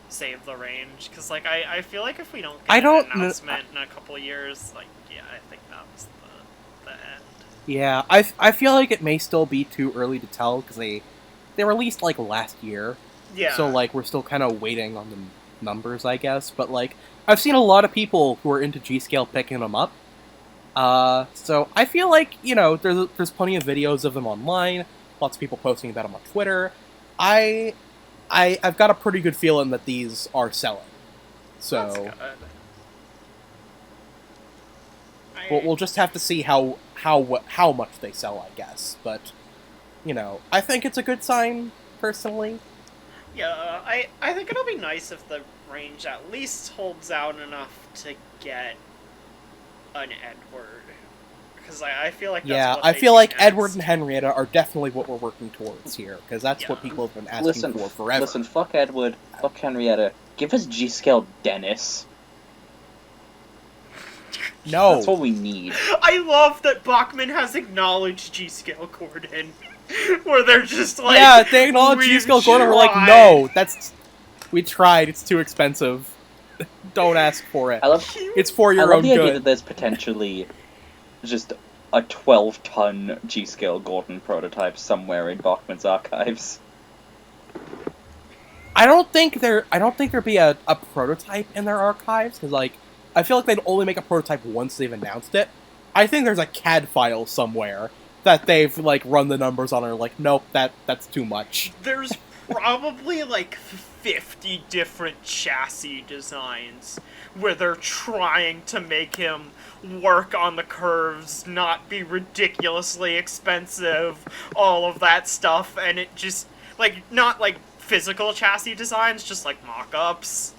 save the range? Because, like, I feel like if we don't get an announcement in a couple of years, like, yeah, I think that was the end. Yeah, I feel like it may still be too early to tell, because they released, like, last year. Yeah. So, like, we're still kind of waiting on the numbers, I guess. But, like, I've seen a lot of people who are into G-Scale picking them up. So I feel like, there's plenty of videos of them online. Lots of people posting about them on Twitter. I've got a pretty good feeling that these are selling. So That's good. we'll just have to see how much they sell, I guess. But, I think it's a good sign, personally. Yeah, I think it'll be nice if the range at least holds out enough to get an Edward. Because I feel like that's what I they feel need like next. Edward and Henrietta are definitely what we're working towards here, because that's what people have been asking for forever. Listen, fuck Edward, fuck Henrietta. Give us G-Scale Dennis. No. That's what we need. I love that Bachmann has acknowledged G-Scale Gordon. Where they're just like... Yeah, they acknowledge G-Scale Gordon, we're like, no, we tried, it's too expensive. Don't ask for it. It's for your own the idea good. that there's potentially just a 12-ton G-Scale Gordon prototype somewhere in Bachmann's archives. I don't think there'd be a prototype in their archives, because, like, I feel like they'd only make a prototype once they've announced it. I think there's a CAD file somewhere that they've, like, run the numbers on and are like, nope, that's too much. There's probably, like, 50 different chassis designs where they're trying to make him work on the curves, not be ridiculously expensive, all of that stuff, and it just, like, not, like, physical chassis designs, just, like, mock-ups.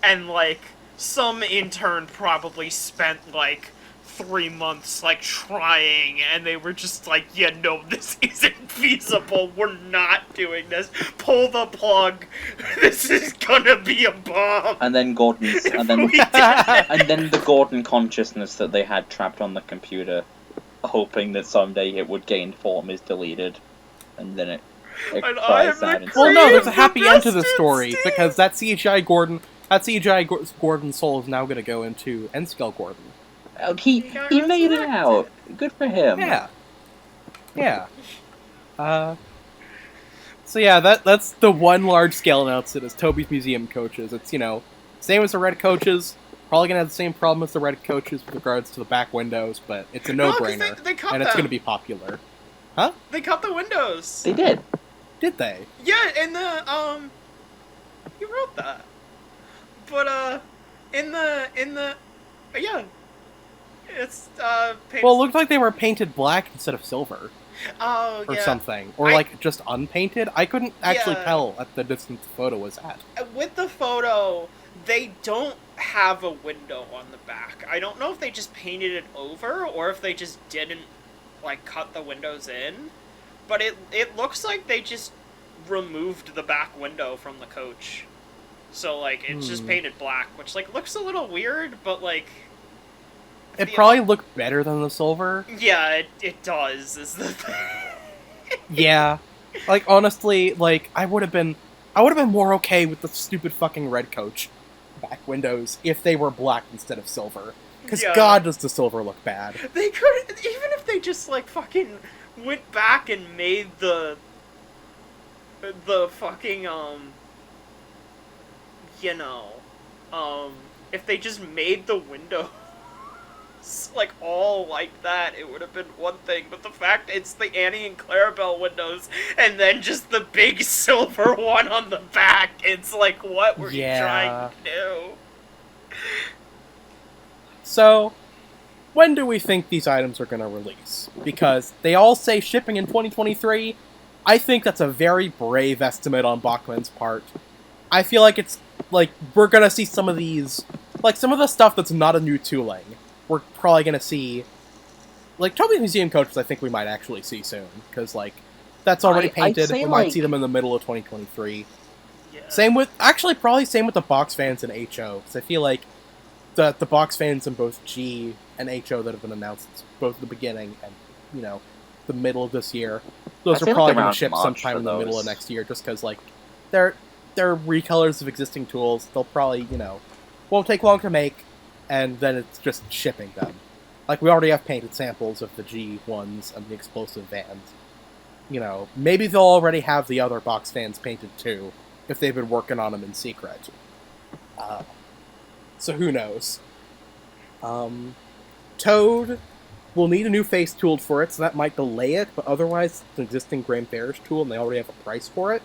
And, like, some intern probably spent, like, 3 months, like, trying, and they were just like, yeah, no, this isn't feasible, we're not doing this, pull the plug, this is gonna be a bomb. And then Gordon's, and then the Gordon consciousness that they had trapped on the computer, hoping that someday it would gain form, is deleted, and then it cries out and well, no, there's a happy end to the story, because that CGI Gordon soul is now gonna go into N-Scale Gordon. He made it out. Good for him. Yeah. So yeah, that's the one large scale announcement is Toby's Museum coaches. It's, same as the red coaches. Probably gonna have the same problem as the red coaches with regards to the back windows, but it's a no-brainer, and it's gonna be popular. Huh? They cut the windows. They did. Did they? Yeah, in the you wrote that. But in the yeah. It's, painted... Well, it looked like they were painted black instead of silver. Oh, or yeah. something. Or, like, just unpainted. I couldn't actually tell at the distance the photo was at. With the photo, they don't have a window on the back. I don't know if they just painted it over, or if they just didn't, like, cut the windows in. But it looks like they just removed the back window from the coach. So, like, it's just painted black, which, like, looks a little weird, but, like... It probably looked better than the silver. Yeah, it does, is the thing. Yeah. Like, honestly, like, I would have been more okay with the stupid fucking red coach back windows if they were black instead of silver. Because God, does the silver look bad. They could, even if they just, like, fucking went back and made the fucking, if they just made the window like all like that, it would have been one thing, but the fact it's the Annie and Clarabelle windows and then just the big silver one on the back, it's like, what were you trying to do? So, when do we think these items are going to release? Because they all say shipping in 2023. I think that's a very brave estimate on Bachmann's part. I feel like it's, like, we're gonna see some of these, like, some of the stuff that's not a new tooling, we're probably gonna see, like, Toby's Museum coaches I think we might actually see soon, because, like, that's already painted, we might see them in the middle of 2023. Yeah. Same with the box fans in HO, because I feel like the box fans in both G and HO that have been announced, both at the beginning and, you know, the middle of this year, those are probably going to ship sometime in the middle of next year, just because, like, they're recolors of existing tools. They'll probably, you know, won't take long to make, and then it's just shipping them. Like, we already have painted samples of the G ones and the explosive vans. You know, maybe they'll already have the other box fans painted too, if they've been working on them in secret. So who knows? Toad will need a new face tooled for it, so that might delay it, but otherwise it's an existing Grand Bearish tool and they already have a price for it.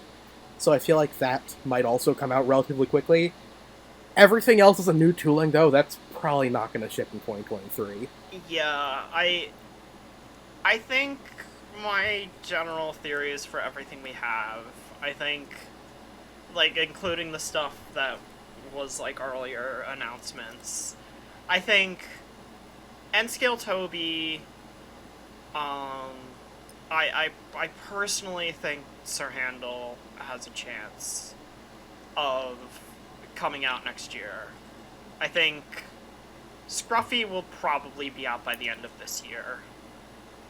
So I feel like that might also come out relatively quickly. Everything else is a new tooling, though. That's probably not going to ship in 2023. Yeah, I think my general theories for everything we have, I think, like, including the stuff that was, like, earlier announcements, I think N-Scale Toby, I personally think Sir Handel has a chance of coming out next year. I think Scruffy will probably be out by the end of this year.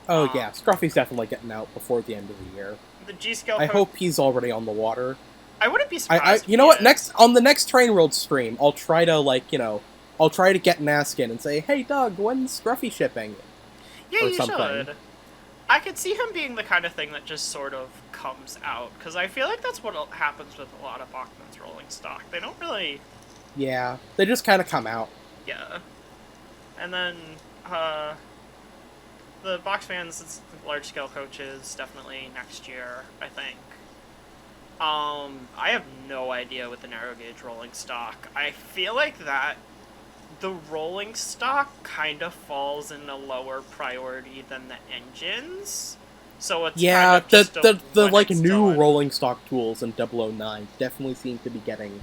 Oh yeah, Scruffy's definitely getting out before the end of the year. The G-Scale I hope he's already on the water. I wouldn't be surprised. You know what? On the next Train World stream, I'll try to, like, you know, I'll try to get Naskin and say, "Hey Doug, when's Scruffy shipping?" Yeah, you should. I could see him being the kind of thing that just sort of comes out, because I feel like that's what happens with a lot of Bachmann's rolling stock. They don't really... Yeah, they just kind of come out. Yeah. And then, the box fans, large-scale coaches, definitely next year, I think. I have no idea with the narrow gauge rolling stock. I feel like that the rolling stock kind of falls in a lower priority than the engines. So it's kind of just the like new rolling stock tools in 009 definitely seem to be getting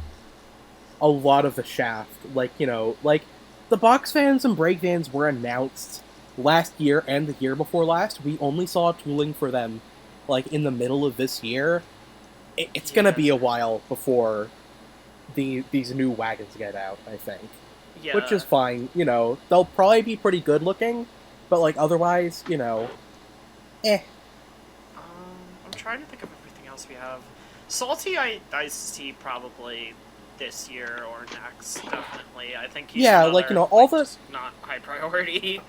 a lot of the shaft. Like, you know, like the box fans and brake vans were announced last year and the year before last. We only saw tooling for them like in the middle of this year. It's gonna be a while before these new wagons get out, I think. Yeah. Which is fine, you know, they'll probably be pretty good looking, but like otherwise, you know, I'm trying to think of everything else we have. Salty, I see probably this year or next, definitely. I think he's like, you know, all the not high priority.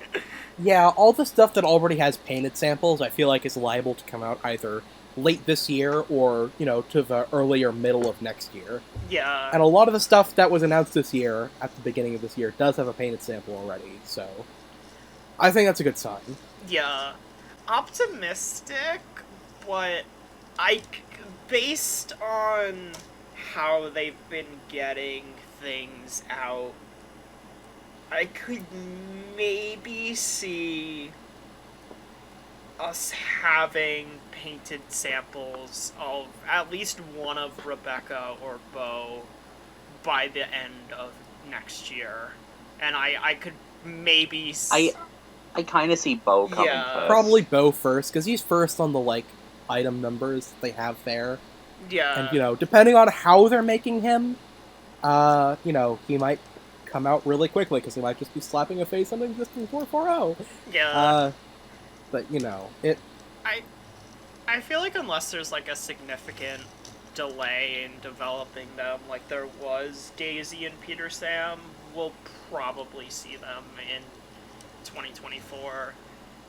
Yeah, all the stuff that already has painted samples, I feel like is liable to come out either late this year or, you know, to the earlier middle of next year. Yeah. And a lot of the stuff that was announced this year, at the beginning of this year, does have a painted sample already, so I think that's a good sign. Yeah. Optimistic, but based on how they've been getting things out, I could maybe see us having painted samples of at least one of Rebecca or Beau by the end of next year. And I could maybe... I kind of see Beau coming first. Probably Beau first, because he's first on the, like, item numbers they have there. Yeah. And, you know, depending on how they're making him, you know, he might come out really quickly, because he might just be slapping a face on an existing 440. Yeah. But, you know, I feel like unless there's, like, a significant delay in developing them, like there was Daisy and Peter Sam, we'll probably see them in 2024.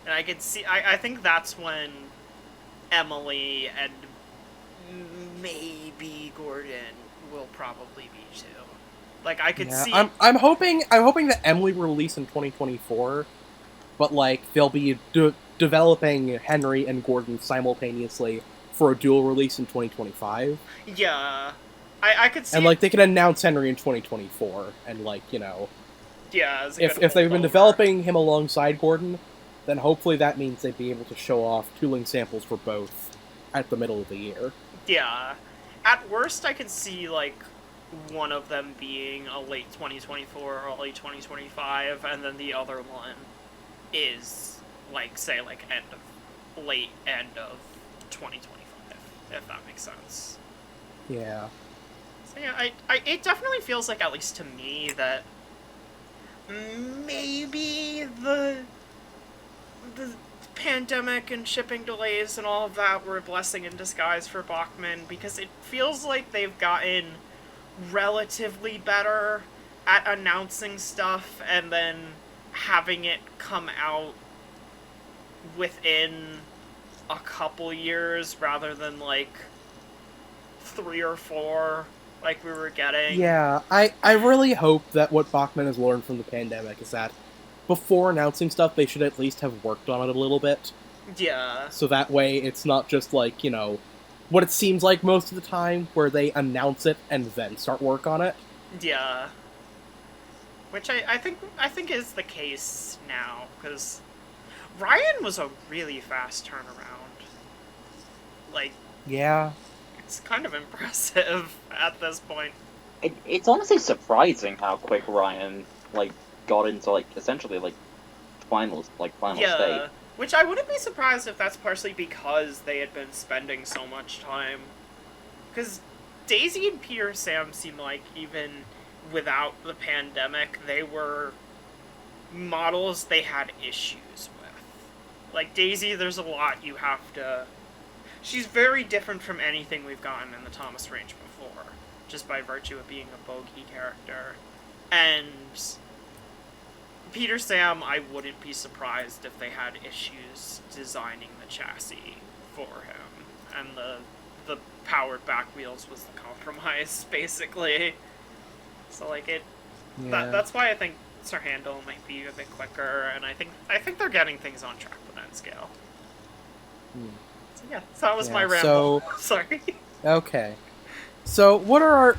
And I could see... I think that's when Emily and maybe Gordon will probably be too. Like, I could see... I'm hoping that Emily will release in 2024, but, like, they'll be developing Henry and Gordon simultaneously for a dual release in 2025. Yeah. I could see... And, like, they can announce Henry in 2024, and, like, you know... Yeah, if they've been developing him alongside Gordon, then hopefully that means they'd be able to show off tooling samples for both at the middle of the year. Yeah. at worst, I can see, like, one of them being a late 2024 or early 2025, and then the other one is, like, say, like, late end of 2025, if that makes sense. Yeah. So yeah, it definitely feels like, at least to me, that maybe the pandemic and shipping delays and all of that were a blessing in disguise for Bachmann, because it feels like they've gotten relatively better at announcing stuff and then having it come out within a couple years rather than, like, 3 or 4 like we were getting. Yeah, I really hope that what Bachmann has learned from the pandemic is that before announcing stuff, they should at least have worked on it a little bit. Yeah. So that way it's not just like, you know, what it seems like most of the time, where they announce it and then start work on it. Yeah. Which I think is the case now, because Ryan was a really fast turnaround. Like, Yeah. it's kind of impressive at this point. It's honestly surprising how quick Ryan, like, got into, like, essentially, like, final state. Which I wouldn't be surprised if that's partially because they had been spending so much time. Because Daisy and Peter Sam seem like, even without the pandemic, they were models they had issues with. Like, Daisy, there's a lot you have to... She's very different from anything we've gotten in the Thomas range before, just by virtue of being a bogey character. And Peter Sam, I wouldn't be surprised if they had issues designing the chassis for him, and the powered back wheels was the compromise, basically. So, like, that's why I think Sir Handel might be a bit quicker, and I think they're getting things on track with that scale. So yeah, so that was my ramble. So, sorry. Okay. So what are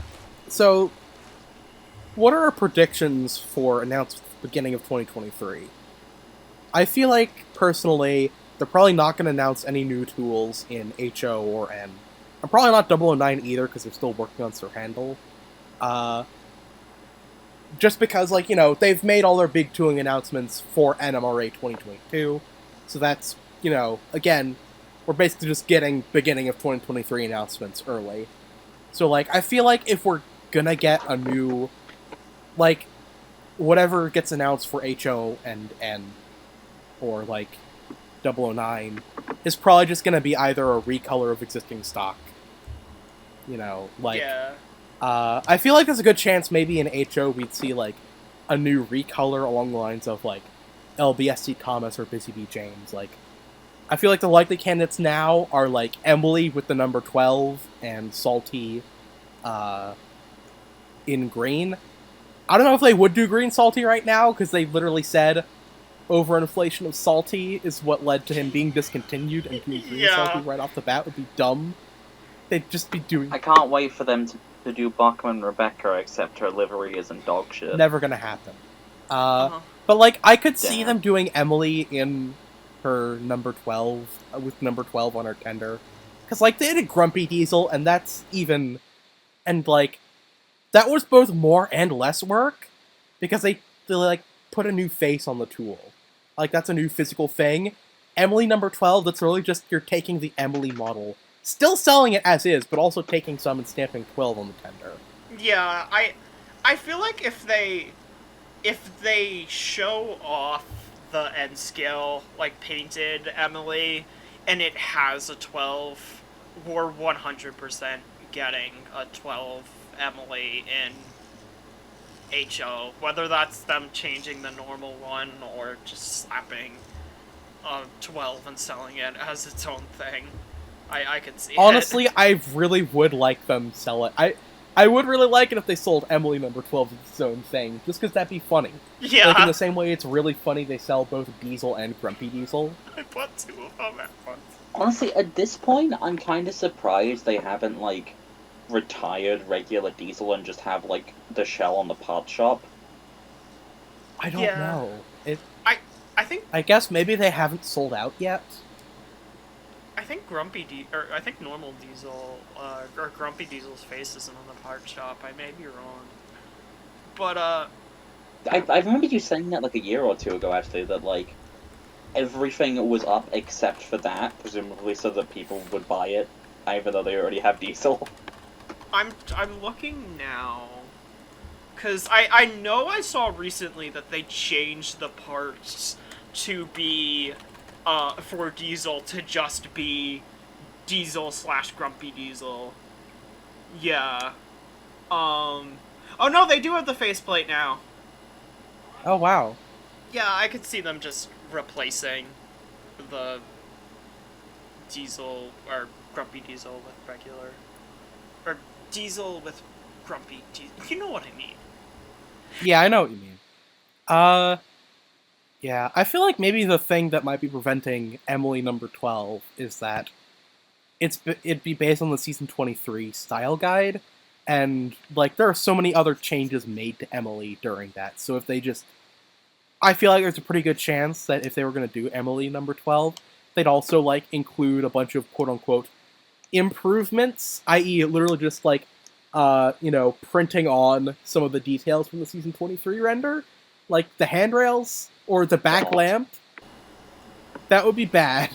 our predictions for announced beginning of 2023? I feel like, personally, they're probably not going to announce any new tools in HO or N. And probably not 009 either, because they're still working on Sir Handel. Just because, like, you know, they've made all their big tooling announcements for NMRA 2022. So that's, you know, again, we're basically just getting beginning of 2023 announcements early. So, like, I feel like if we're gonna get a new, like, whatever gets announced for HO and N, or, like, 009, is probably just gonna be either a recolor of existing stock. You know, like... Yeah. I feel like there's a good chance maybe in HO we'd see, like, a new recolor along the lines of, like, LBSC Thomas or Busy Bee James. Like, I feel like the likely candidates now are, like, Emily with the number 12 and Salty in green. I don't know if they would do green Salty right now, because they literally said overinflation of Salty is what led to him being discontinued, and doing green Salty right off the bat would be dumb. They'd just be doing... I can't wait for them to do Bachmann Rebecca, except her livery isn't dog shit. Never gonna happen. But, like, I could see Damn. them doing Emily in her number 12, with number 12 on her tender. Because, like, they did Grumpy Diesel, and that's even... And, like, that was both more and less work, because they like, put a new face on the tool. Like, that's a new physical thing. Emily number 12, that's really just you're taking the Emily model, still selling it as is, but also taking some and stamping 12 on the tender. Yeah, I feel like if they show off the end scale, like, painted Emily, and it has a 12, we're 100% getting a 12 Emily in HO. Whether that's them changing the normal one or just slapping a 12 and selling it as its own thing. I could see Honestly, it. I really would like them sell it. I would really like it if they sold Emily number 12 as its own thing, just because that'd be funny. Yeah. Like, in the same way it's really funny they sell both Diesel and Grumpy Diesel. I bought 2 of them at once. Honestly, at this point, I'm kind of surprised they haven't, like, retired regular Diesel and just have, like, the shell on the part shop. I don't know. I think... I guess maybe they haven't sold out yet. I think I think normal Diesel, or Grumpy Diesel's face isn't on the part shop. I may be wrong. But, I remember you saying that like a year or two ago, actually, that like everything was up except for that, presumably so that people would buy it, even though they already have Diesel. I'm looking now. Because I know I saw recently that they changed the parts to be, for Diesel to just be Diesel / Grumpy Diesel. Yeah. Oh no, they do have the faceplate now. Oh wow. Yeah, I could see them just replacing the Diesel, or Grumpy Diesel with regular. Or Diesel with Grumpy Diesel. You know what I mean. Yeah, I know what you mean. Yeah, I feel like maybe the thing that might be preventing Emily number 12 is that it'd be based on the season 23 style guide, and like there are so many other changes made to Emily during that. So if they just, I feel like there's a pretty good chance that if they were going to do Emily number 12, they'd also like include a bunch of quote unquote improvements, i.e., literally just like printing on some of the details from the season 23 render, like the handrails or the back lamp. That would be bad.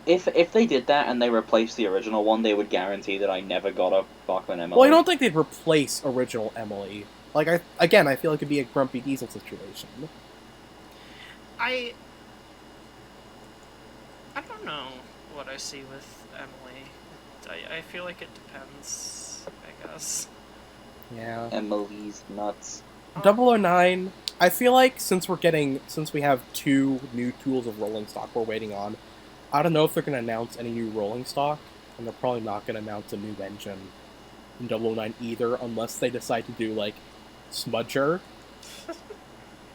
If they did that and they replaced the original one, they would guarantee that I never got a Bachmann Emily. Well, I don't think they'd replace original Emily. Like, I feel like it'd be a Grumpy Diesel situation. I don't know what I see with Emily. I feel like it depends, I guess. Yeah. Emily's nuts. 009, I feel like since we have 2 new tools of rolling stock we're waiting on, I don't know if they're going to announce any new rolling stock, and they're probably not going to announce a new engine in 009 either, unless they decide to do, like, Smudger.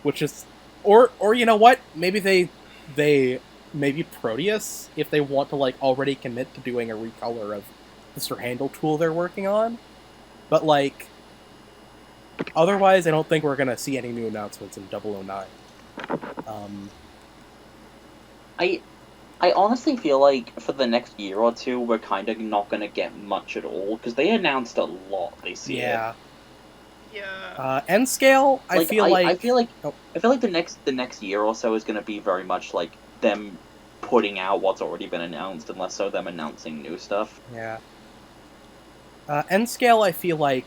Which is... Or you know what? Maybe maybe Proteus, if they want to, like, already commit to doing a recolor of the Sir Handle tool they're working on. But, like... Otherwise, I don't think we're going to see any new announcements in 009. I honestly feel like for the next year or two, we're kind of not going to get much at all, because they announced a lot this year. Yeah. Yeah. N-Scale, I feel like the next year or so is going to be very much like them putting out what's already been announced, and less so them announcing new stuff. Yeah. N-Scale, I feel like,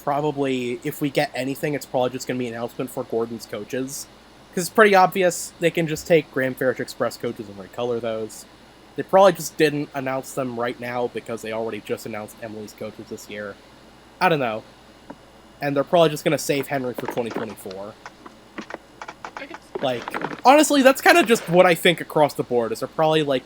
probably, if we get anything, it's probably just going to be an announcement for Gordon's coaches. Because it's pretty obvious they can just take Grand Farish Express coaches and recolor those. They probably just didn't announce them right now because they already just announced Emily's coaches this year. I don't know. And they're probably just going to save Henry for 2024. Like, honestly, that's kind of just what I think across the board, is they're probably, like,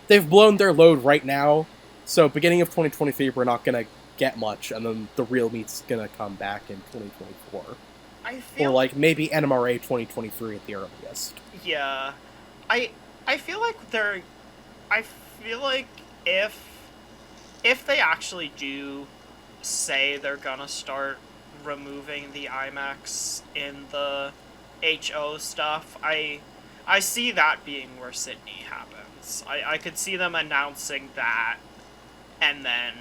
they've blown their load right now, so beginning of 2023, we're not going to get much, and then the real meat's going to come back in 2024. Or, like, maybe NMRA 2023 at the earliest. Yeah. I feel like if they actually do say they're gonna start removing the IMAX in the HO stuff, I see that being where Sydney happens. I could see them announcing that, and then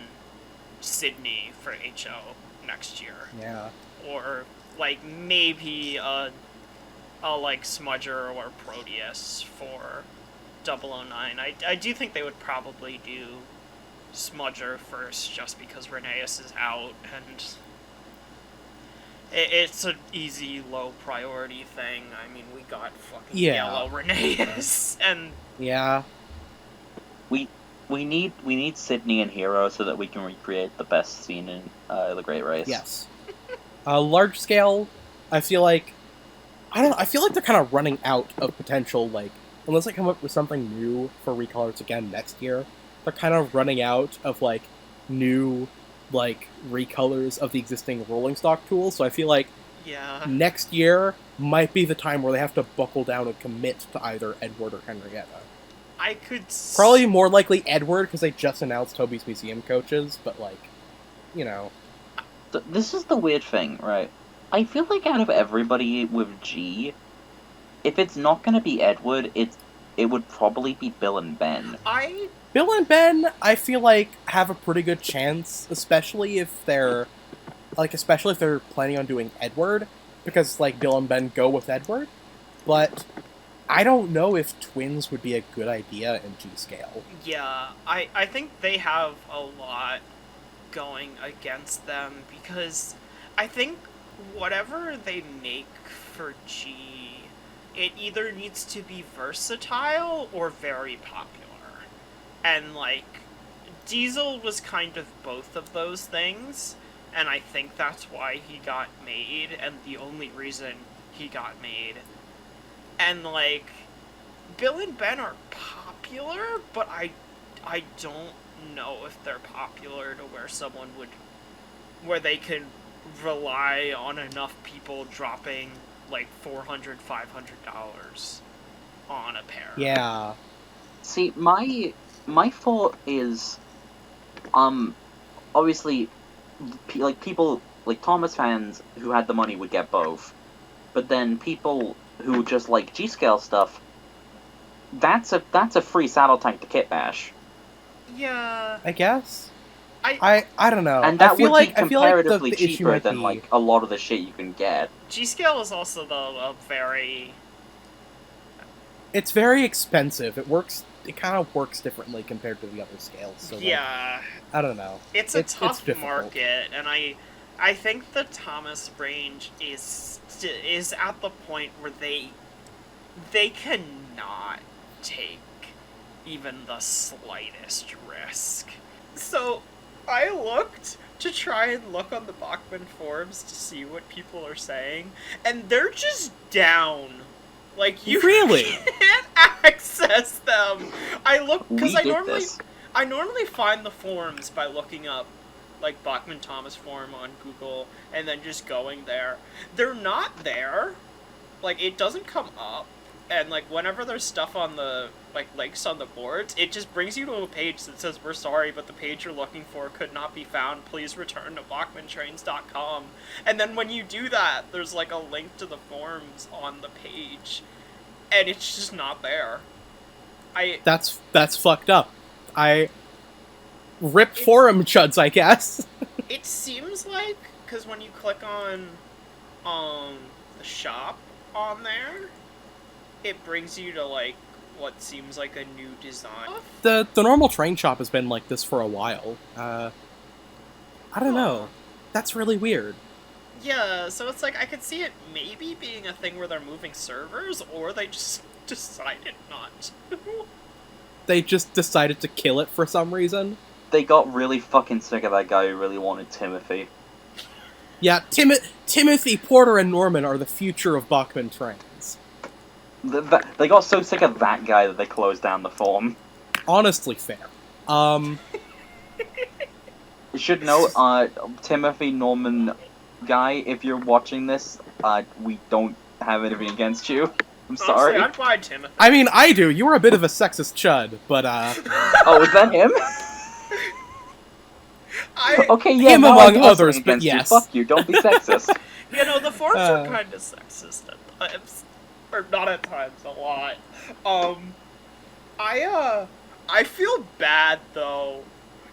Sydney for HO next year. Yeah. Or, like, maybe a like, Smudger or Proteus for 009. I do think they would probably do Smudger first, just because Rheneas is out, and it's an easy, low priority thing. I mean, we got fucking yellow Rheneas, and... Yeah. We need Sydney and Hero so that we can recreate the best scene in The Great Race. Yes. Large scale, I feel like they're kind of running out of potential, like, unless they come up with something new for recolors again next year, they're kind of running out of, like, new, like, recolors of the existing rolling stock tools, so I feel like next year might be the time where they have to buckle down and commit to either Edward or Henrietta. I could... Probably more likely Edward, because they just announced Toby's Museum coaches, but, like, This is the weird thing, right? I feel like out of everybody with G, if it's not going to be Edward, it's it would probably be Bill and Ben. Bill and Ben, I feel like, have a pretty good chance, especially if they're planning on doing Edward, because, like, Bill and Ben go with Edward, but I don't know if twins would be a good idea in G-Scale. Yeah, I think they have a lot going against them, because I think whatever they make for G, it either needs to be versatile or very popular. And, like, Diesel was kind of both of those things, and I think that's why he got made, and the only reason he got made. And, like, Bill and Ben are popular, but I don't know if they're popular to where they could rely on enough people dropping, like, $400, $500 on a pair. Yeah. See, my thought is, obviously, like, people, like, Thomas fans who had the money would get both, but then people who just like G-Scale stuff, that's a free saddle tank to kit bash. Yeah. I guess. I don't know. And that would be comparatively the issue cheaper might than, be... like, a lot of the shit you can get. G-Scale is also, though, a very... It's very expensive. It kind of works differently compared to the other scales. So, yeah. Like, I don't know. It's a tough difficult. market, and I think the Thomas range is at the point where they cannot take even the slightest risk. So I looked to try and look on the Bachmann forums to see what people are saying, and they're just down. Like, you really can't access them. I look because I normally find the forums by looking up, like, Bachmann Thomas forum on Google and then just going there. They're not there. Like, it doesn't come up. And, like, whenever there's stuff on the, like, links on the boards, it just brings you to a page that says, "We're sorry, but the page you're looking for could not be found. Please return to BachmannTrains.com." And then when you do that, there's, like, a link to the forums on the page. And it's just not there. That's fucked up. Rip forum chuds, I guess. It seems like, because when you click on the shop on there, it brings you to, like, what seems like a new design. The normal train shop has been like this for a while. I don't know. That's really weird. Yeah, so it's like, I could see it maybe being a thing where they're moving servers, or they just decided not to. They just decided to kill it for some reason. They got really fucking sick of that guy who really wanted Timothy. Yeah, Timothy, Porter, and Norman are the future of Bachmann Trains. They got so sick of that guy that they closed down the forum. Honestly, fair. You should note, Timothy, Norman, guy, if you're watching this, we don't have anything against you. I'm sorry. Honestly, I'd buy Timothy. I mean, I do. You were a bit of a sexist chud, but, Oh, is that him? Okay, yeah, him among others, but yes. You. Fuck you, don't be sexist. You know, the forums are kind of sexist at times. Or not at times, a lot. I feel bad, though,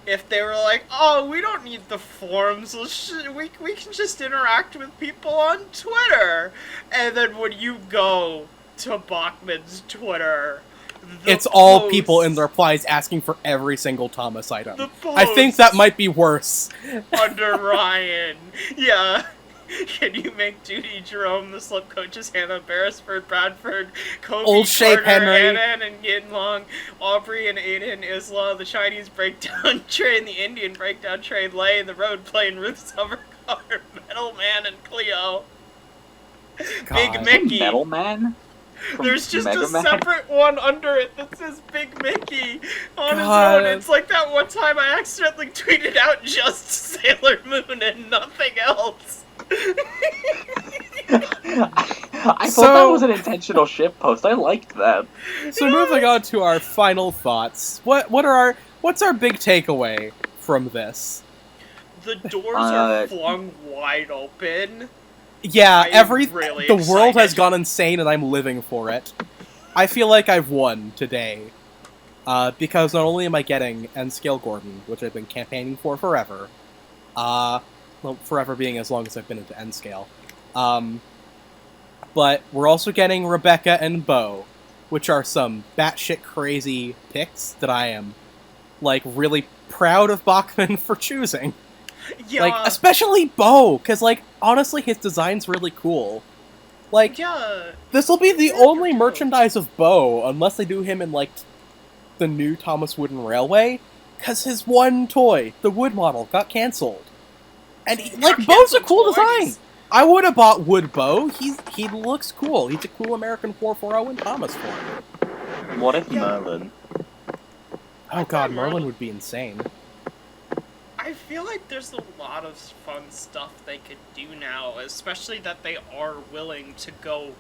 if they were like, "Oh, we don't need the forums, we can just interact with people on Twitter." And then when you go to Bachmann's Twitter, it's all people in the replies asking for every single Thomas item. I think that might be worse. Under Ryan. Yeah. Can you make Judy, Jerome, the slip coaches, Hannah, Beresford, Bradford, Kobe, Old Shape Carter, Henry, Annan, and Yin Long, Aubrey and Aiden, Isla, the Chinese breakdown train, the Indian breakdown train, Lay, the road plane, Ruth Summercar, Metal Man, and Cleo. God. Big Mickey. Metal Man? There's just Mega a Man? separate one under it that says Big Mickey on God. his own. It's like that one time I accidentally tweeted out just Sailor Moon and nothing else. I thought that was an intentional shitpost. I liked that. So moving on to our final thoughts. What's our big takeaway from this? The doors are flung wide open. Yeah, I'm really the world has excited. gone insane and I'm living for it. I feel like I've won today, because not only am I getting N-Scale Gordon, which I've been campaigning for forever, well, forever being as long as I've been into N-Scale, but we're also getting Rebecca and Beau, which are some batshit crazy picks that I am, like, really proud of Bachmann for choosing. Yeah. Like, especially Beau, because, like, honestly, his design's really cool. Like, Yeah. this will be the Very only cool. merchandise of Beau, unless they do him in, like, the new Thomas Wooden Railway, because his one toy, the Wood model, got cancelled. And, like, Got Beau's a canceled cool twice. design! I would have bought Wood Beau. He looks cool. He's a cool American 440 in Thomas form. What if Yeah. Merlin? Oh god, Merlin- Merlin would be insane. I feel like there's a lot of fun stuff they could do now, especially that they are willing to go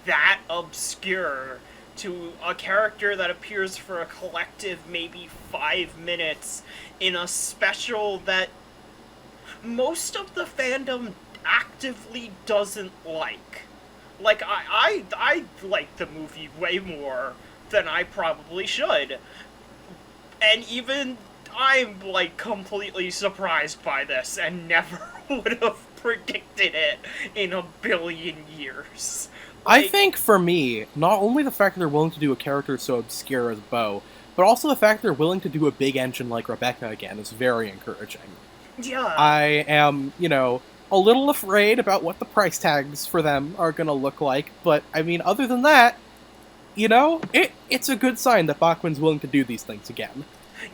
that obscure to a character that appears for a collective maybe 5 minutes in a special that most of the fandom actively doesn't like. Like, I like the movie way more than I probably should. And even I'm, like, completely surprised by this and never would have predicted it in a billion years. I Like, think, for me, not only the fact that they're willing to do a character so obscure as Beau, but also the fact they're willing to do a big engine like Rebecca again is very encouraging. yeah. I am, a little afraid about what the price tags for them are gonna look like, but, I mean, other than that, it's a good sign that Bachmann's willing to do these things again.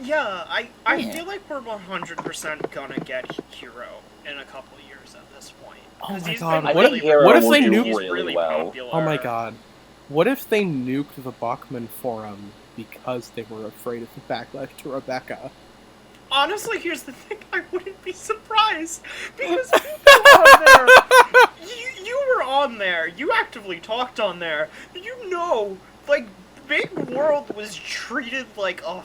Yeah, I Yeah. feel like we're 100% gonna get Hero in a couple of years at this point. Oh 'Cause my he's god, been I what think if, Hero what if will they do nuke... He's really well. popular. Oh my god. What if they nuked the Bachmann forum because they were afraid of the backlash to Rebecca? Honestly, here's the thing, I wouldn't be surprised, because people on there, you were on there, you actively talked on there, like, Big World was treated like a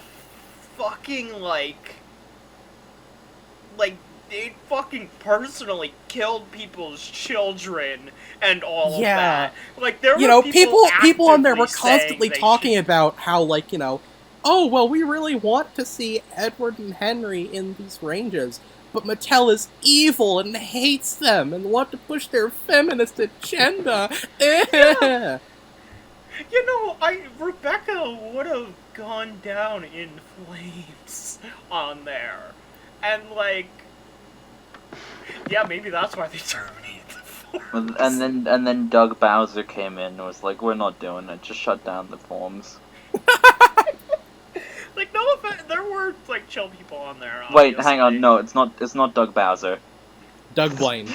fucking, like, they fucking personally killed people's children and all of Yeah. that. Like, there were people on there were actively saying constantly they talking should- about how, like, oh, well, we really want to see Edward and Henry in these ranges, but Mattel is evil and hates them and want to push their feminist agenda. Yeah. Rebecca would have gone down in flames on there. And, like, yeah, maybe that's why they terminated the forums. And then Doug Bowser came in and was like, "We're not doing it. Just shut down the forums." Like, no offense, there were, like, chill people on there. Wait, hang on. obviously. No, it's not Doug Bowser. Doug Blaine.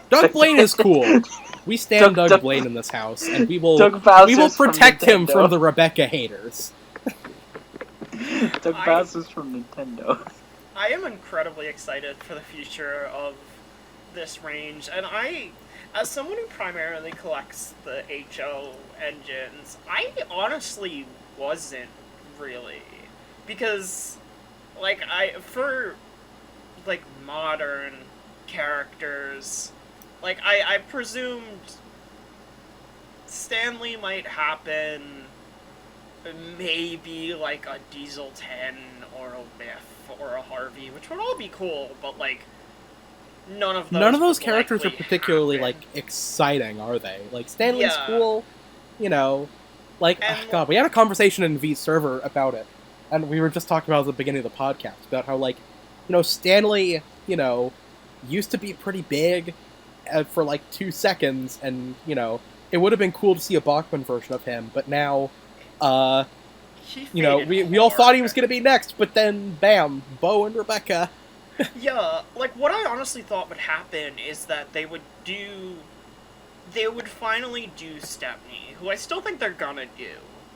Doug Blaine is cool. We stand Doug Blaine in this house, and we will protect him from the Rebecca haters. Doug Bowser's from Nintendo. I am incredibly excited for the future of this range, and as someone who primarily collects the HO engines, I honestly wasn't really. Because, like, for, like, modern characters, like, I presumed Stanley might happen, maybe, like, a Diesel 10 or a Biff or a Harvey, which would all be cool, but, like, none of those would characters are likely particularly, happen. like, exciting, are they? Like, Stanley's Yeah. cool, like, And- God, we had a conversation in V's server about it, and we were just talking about it at the beginning of the podcast, about how, like, Stanley, used to be pretty big for, like, 2 seconds, and, it would have been cool to see a Bachmann version of him, but now, He we faded all thought he hard. was going to be next, but then, bam, Beau and Rebecca. Yeah, like, what I honestly thought would happen is that they would finally do Stepney, who I still think they're gonna do.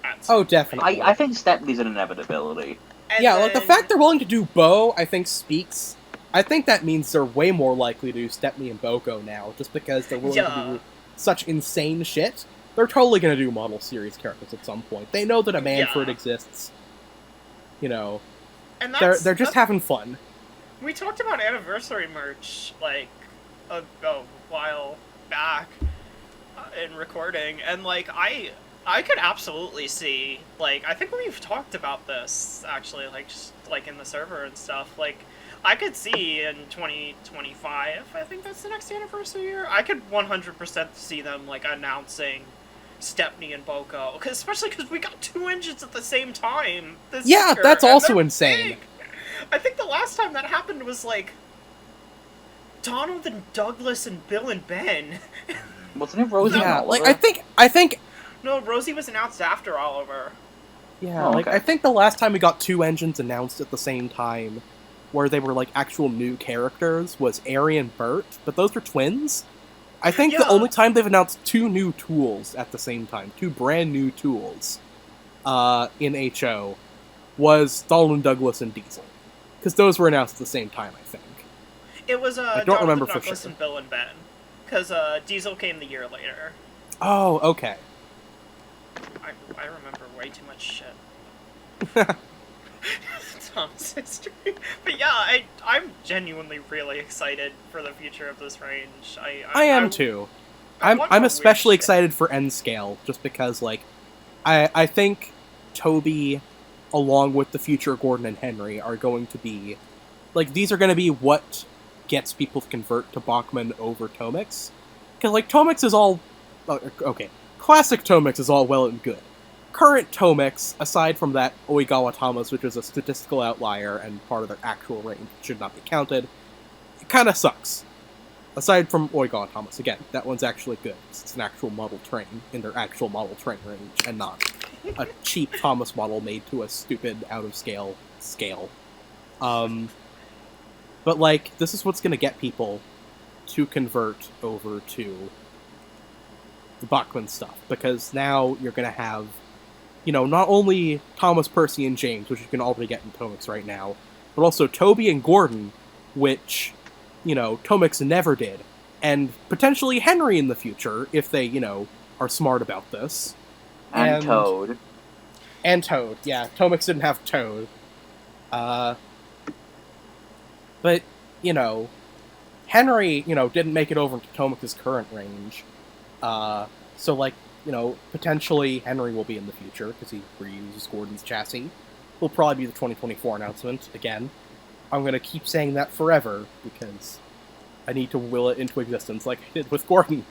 At some Oh, point. definitely. I think Stepney's an inevitability. And Yeah, like, the then- fact they're willing to do Beau, I think speaks. I think that means they're way more likely to do Stepney and Boko now, just because they're willing to Yeah. do such insane shit. They're totally gonna do model series characters at some point. They know that a Manfred Yeah. exists. and They're just having fun. We talked about anniversary merch, like, a while back in recording, and, like, I I could absolutely see, like, I think we've talked about this, actually, like, just, like, in the server and stuff, like, I could see in 2025, I think that's the next anniversary year, I could 100% see them, like, announcing Stepney and Boko, especially because we got 2 engines at the same time this Yeah, year, that's and also they're insane. big. I think the last time that happened was, like, Donald and Douglas and Bill and Ben. Wasn't it Rosie and Yeah, Oliver? like, I think, No, Rosie was announced after Oliver. yeah, Oh, like, okay. I think the last time we got 2 engines announced at the same time, where they were, like, actual new characters, was Ari and Bert, but those are twins. I think the Yeah. only time they've announced 2 new tools at the same time, 2 brand new tools, in HO, was Donald and Douglas and Diesel. Because those were announced at the same time, I think. It was I don't Donald remember and for Douglas sure. and Bill and Ben. Because Diesel came the year later. Oh, okay. I remember way too much shit. Tom's history. But yeah, I'm genuinely really excited for the future of this range. I am too. I want I'm more especially weird shit. excited for N Scale, just because, like, I think Toby, along with the future Gordon and Henry, are going to be, like, these are going to be what gets people to convert to Bachmann over Tomix. Because, like, Tomix is all, okay, classic Tomix is all well and good. Current Tomix, aside from that Oigawa Thomas, which is a statistical outlier and part of their actual range, should not be counted, it kind of sucks. Aside from Oigawa Thomas, again, that one's actually good. It's an actual model train in their actual model train range, and not a cheap Thomas model made to a stupid, out-of-scale scale. But, like, this is what's going to get people to convert over to the Bachmann stuff, because now you're going to have, you know, not only Thomas, Percy, and James, which you can already get in Tomix right now, but also Toby and Gordon, which, you know, Tomix never did, and potentially Henry in the future, if they, you know, are smart about this. And Toad. And Toad, yeah. Tomix didn't have Toad. But, you know, Henry, you know, didn't make it over to Tomix's current range. So, like, you know, potentially Henry will be in the future, because he reuses Gordon's chassis. Will probably be the 2024 announcement, again. I'm going to keep saying that forever, because I need to will it into existence like I did with Gordon.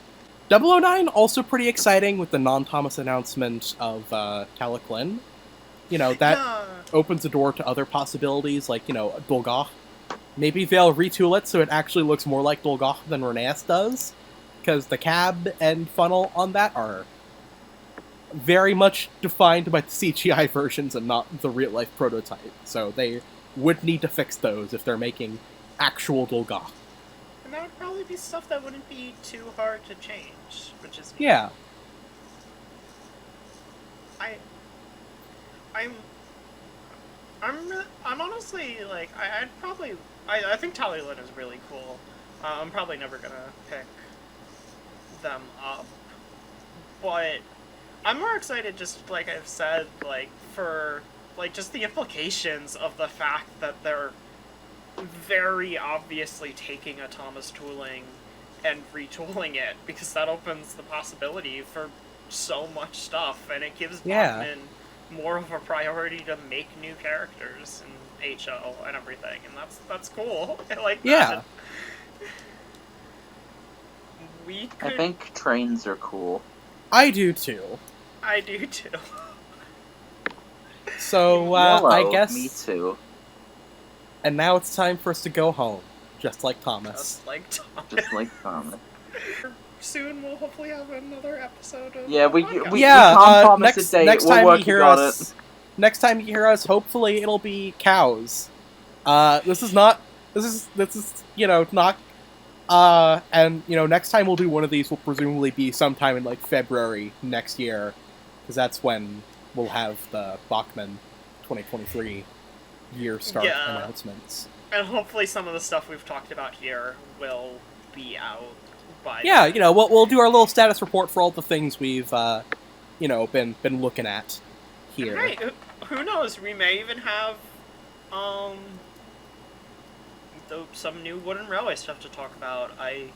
009, also pretty exciting with the non-Thomas announcement of Talyllyn. You know, that Yeah. opens the door to other possibilities, like, you know, Dolgoth. Maybe they'll retool it so it actually looks more like Dolgoth than Reneas does, because the cab and funnel on that are very much defined by the CGI versions and not the real-life prototype, so they would need to fix those if they're making actual Dolgoth. And that would probably be stuff that wouldn't be too hard to change, which is Yeah. I'm honestly, like, I think Talyllyn is really cool. I'm probably never gonna pick them up, but I'm more excited, just like I've said, like, for, like, just the implications of the fact that they're very obviously taking a Thomas tooling and retooling it, because that opens the possibility for so much stuff, and it gives Yeah. Bachmann more of a priority to make new characters in HO and everything, and that's cool. I like Yeah. that. We could, I think trains are cool. I do too. I do too. So, Hello, I guess... me too. And now it's time for us to go home, just like Thomas. Just like Thomas. Just like Thomas. Soon we'll hopefully have another episode of Yeah, the we podcast. can't Yeah, promise next a date. next We'll time work you hear on us, it. next time you hear us, hopefully it'll be cows. This is you know, not. And you know, next time we'll do one of these will presumably be sometime in like February next year, because that's when we'll have the Bachmann 2023 year start Yeah. announcements. And hopefully some of the stuff we've talked about here will be out by Yeah, then. you know, we'll do our little status report for all the things we've you know, been looking at here. Hey, who knows? We may even have some new wooden railway stuff to talk about. I've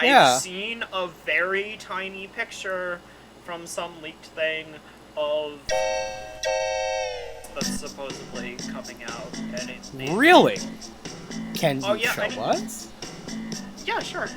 Yeah. seen a very tiny picture from some leaked thing of that's supposedly coming out. And Really? Can Oh, you yeah, show us? Yeah, sure.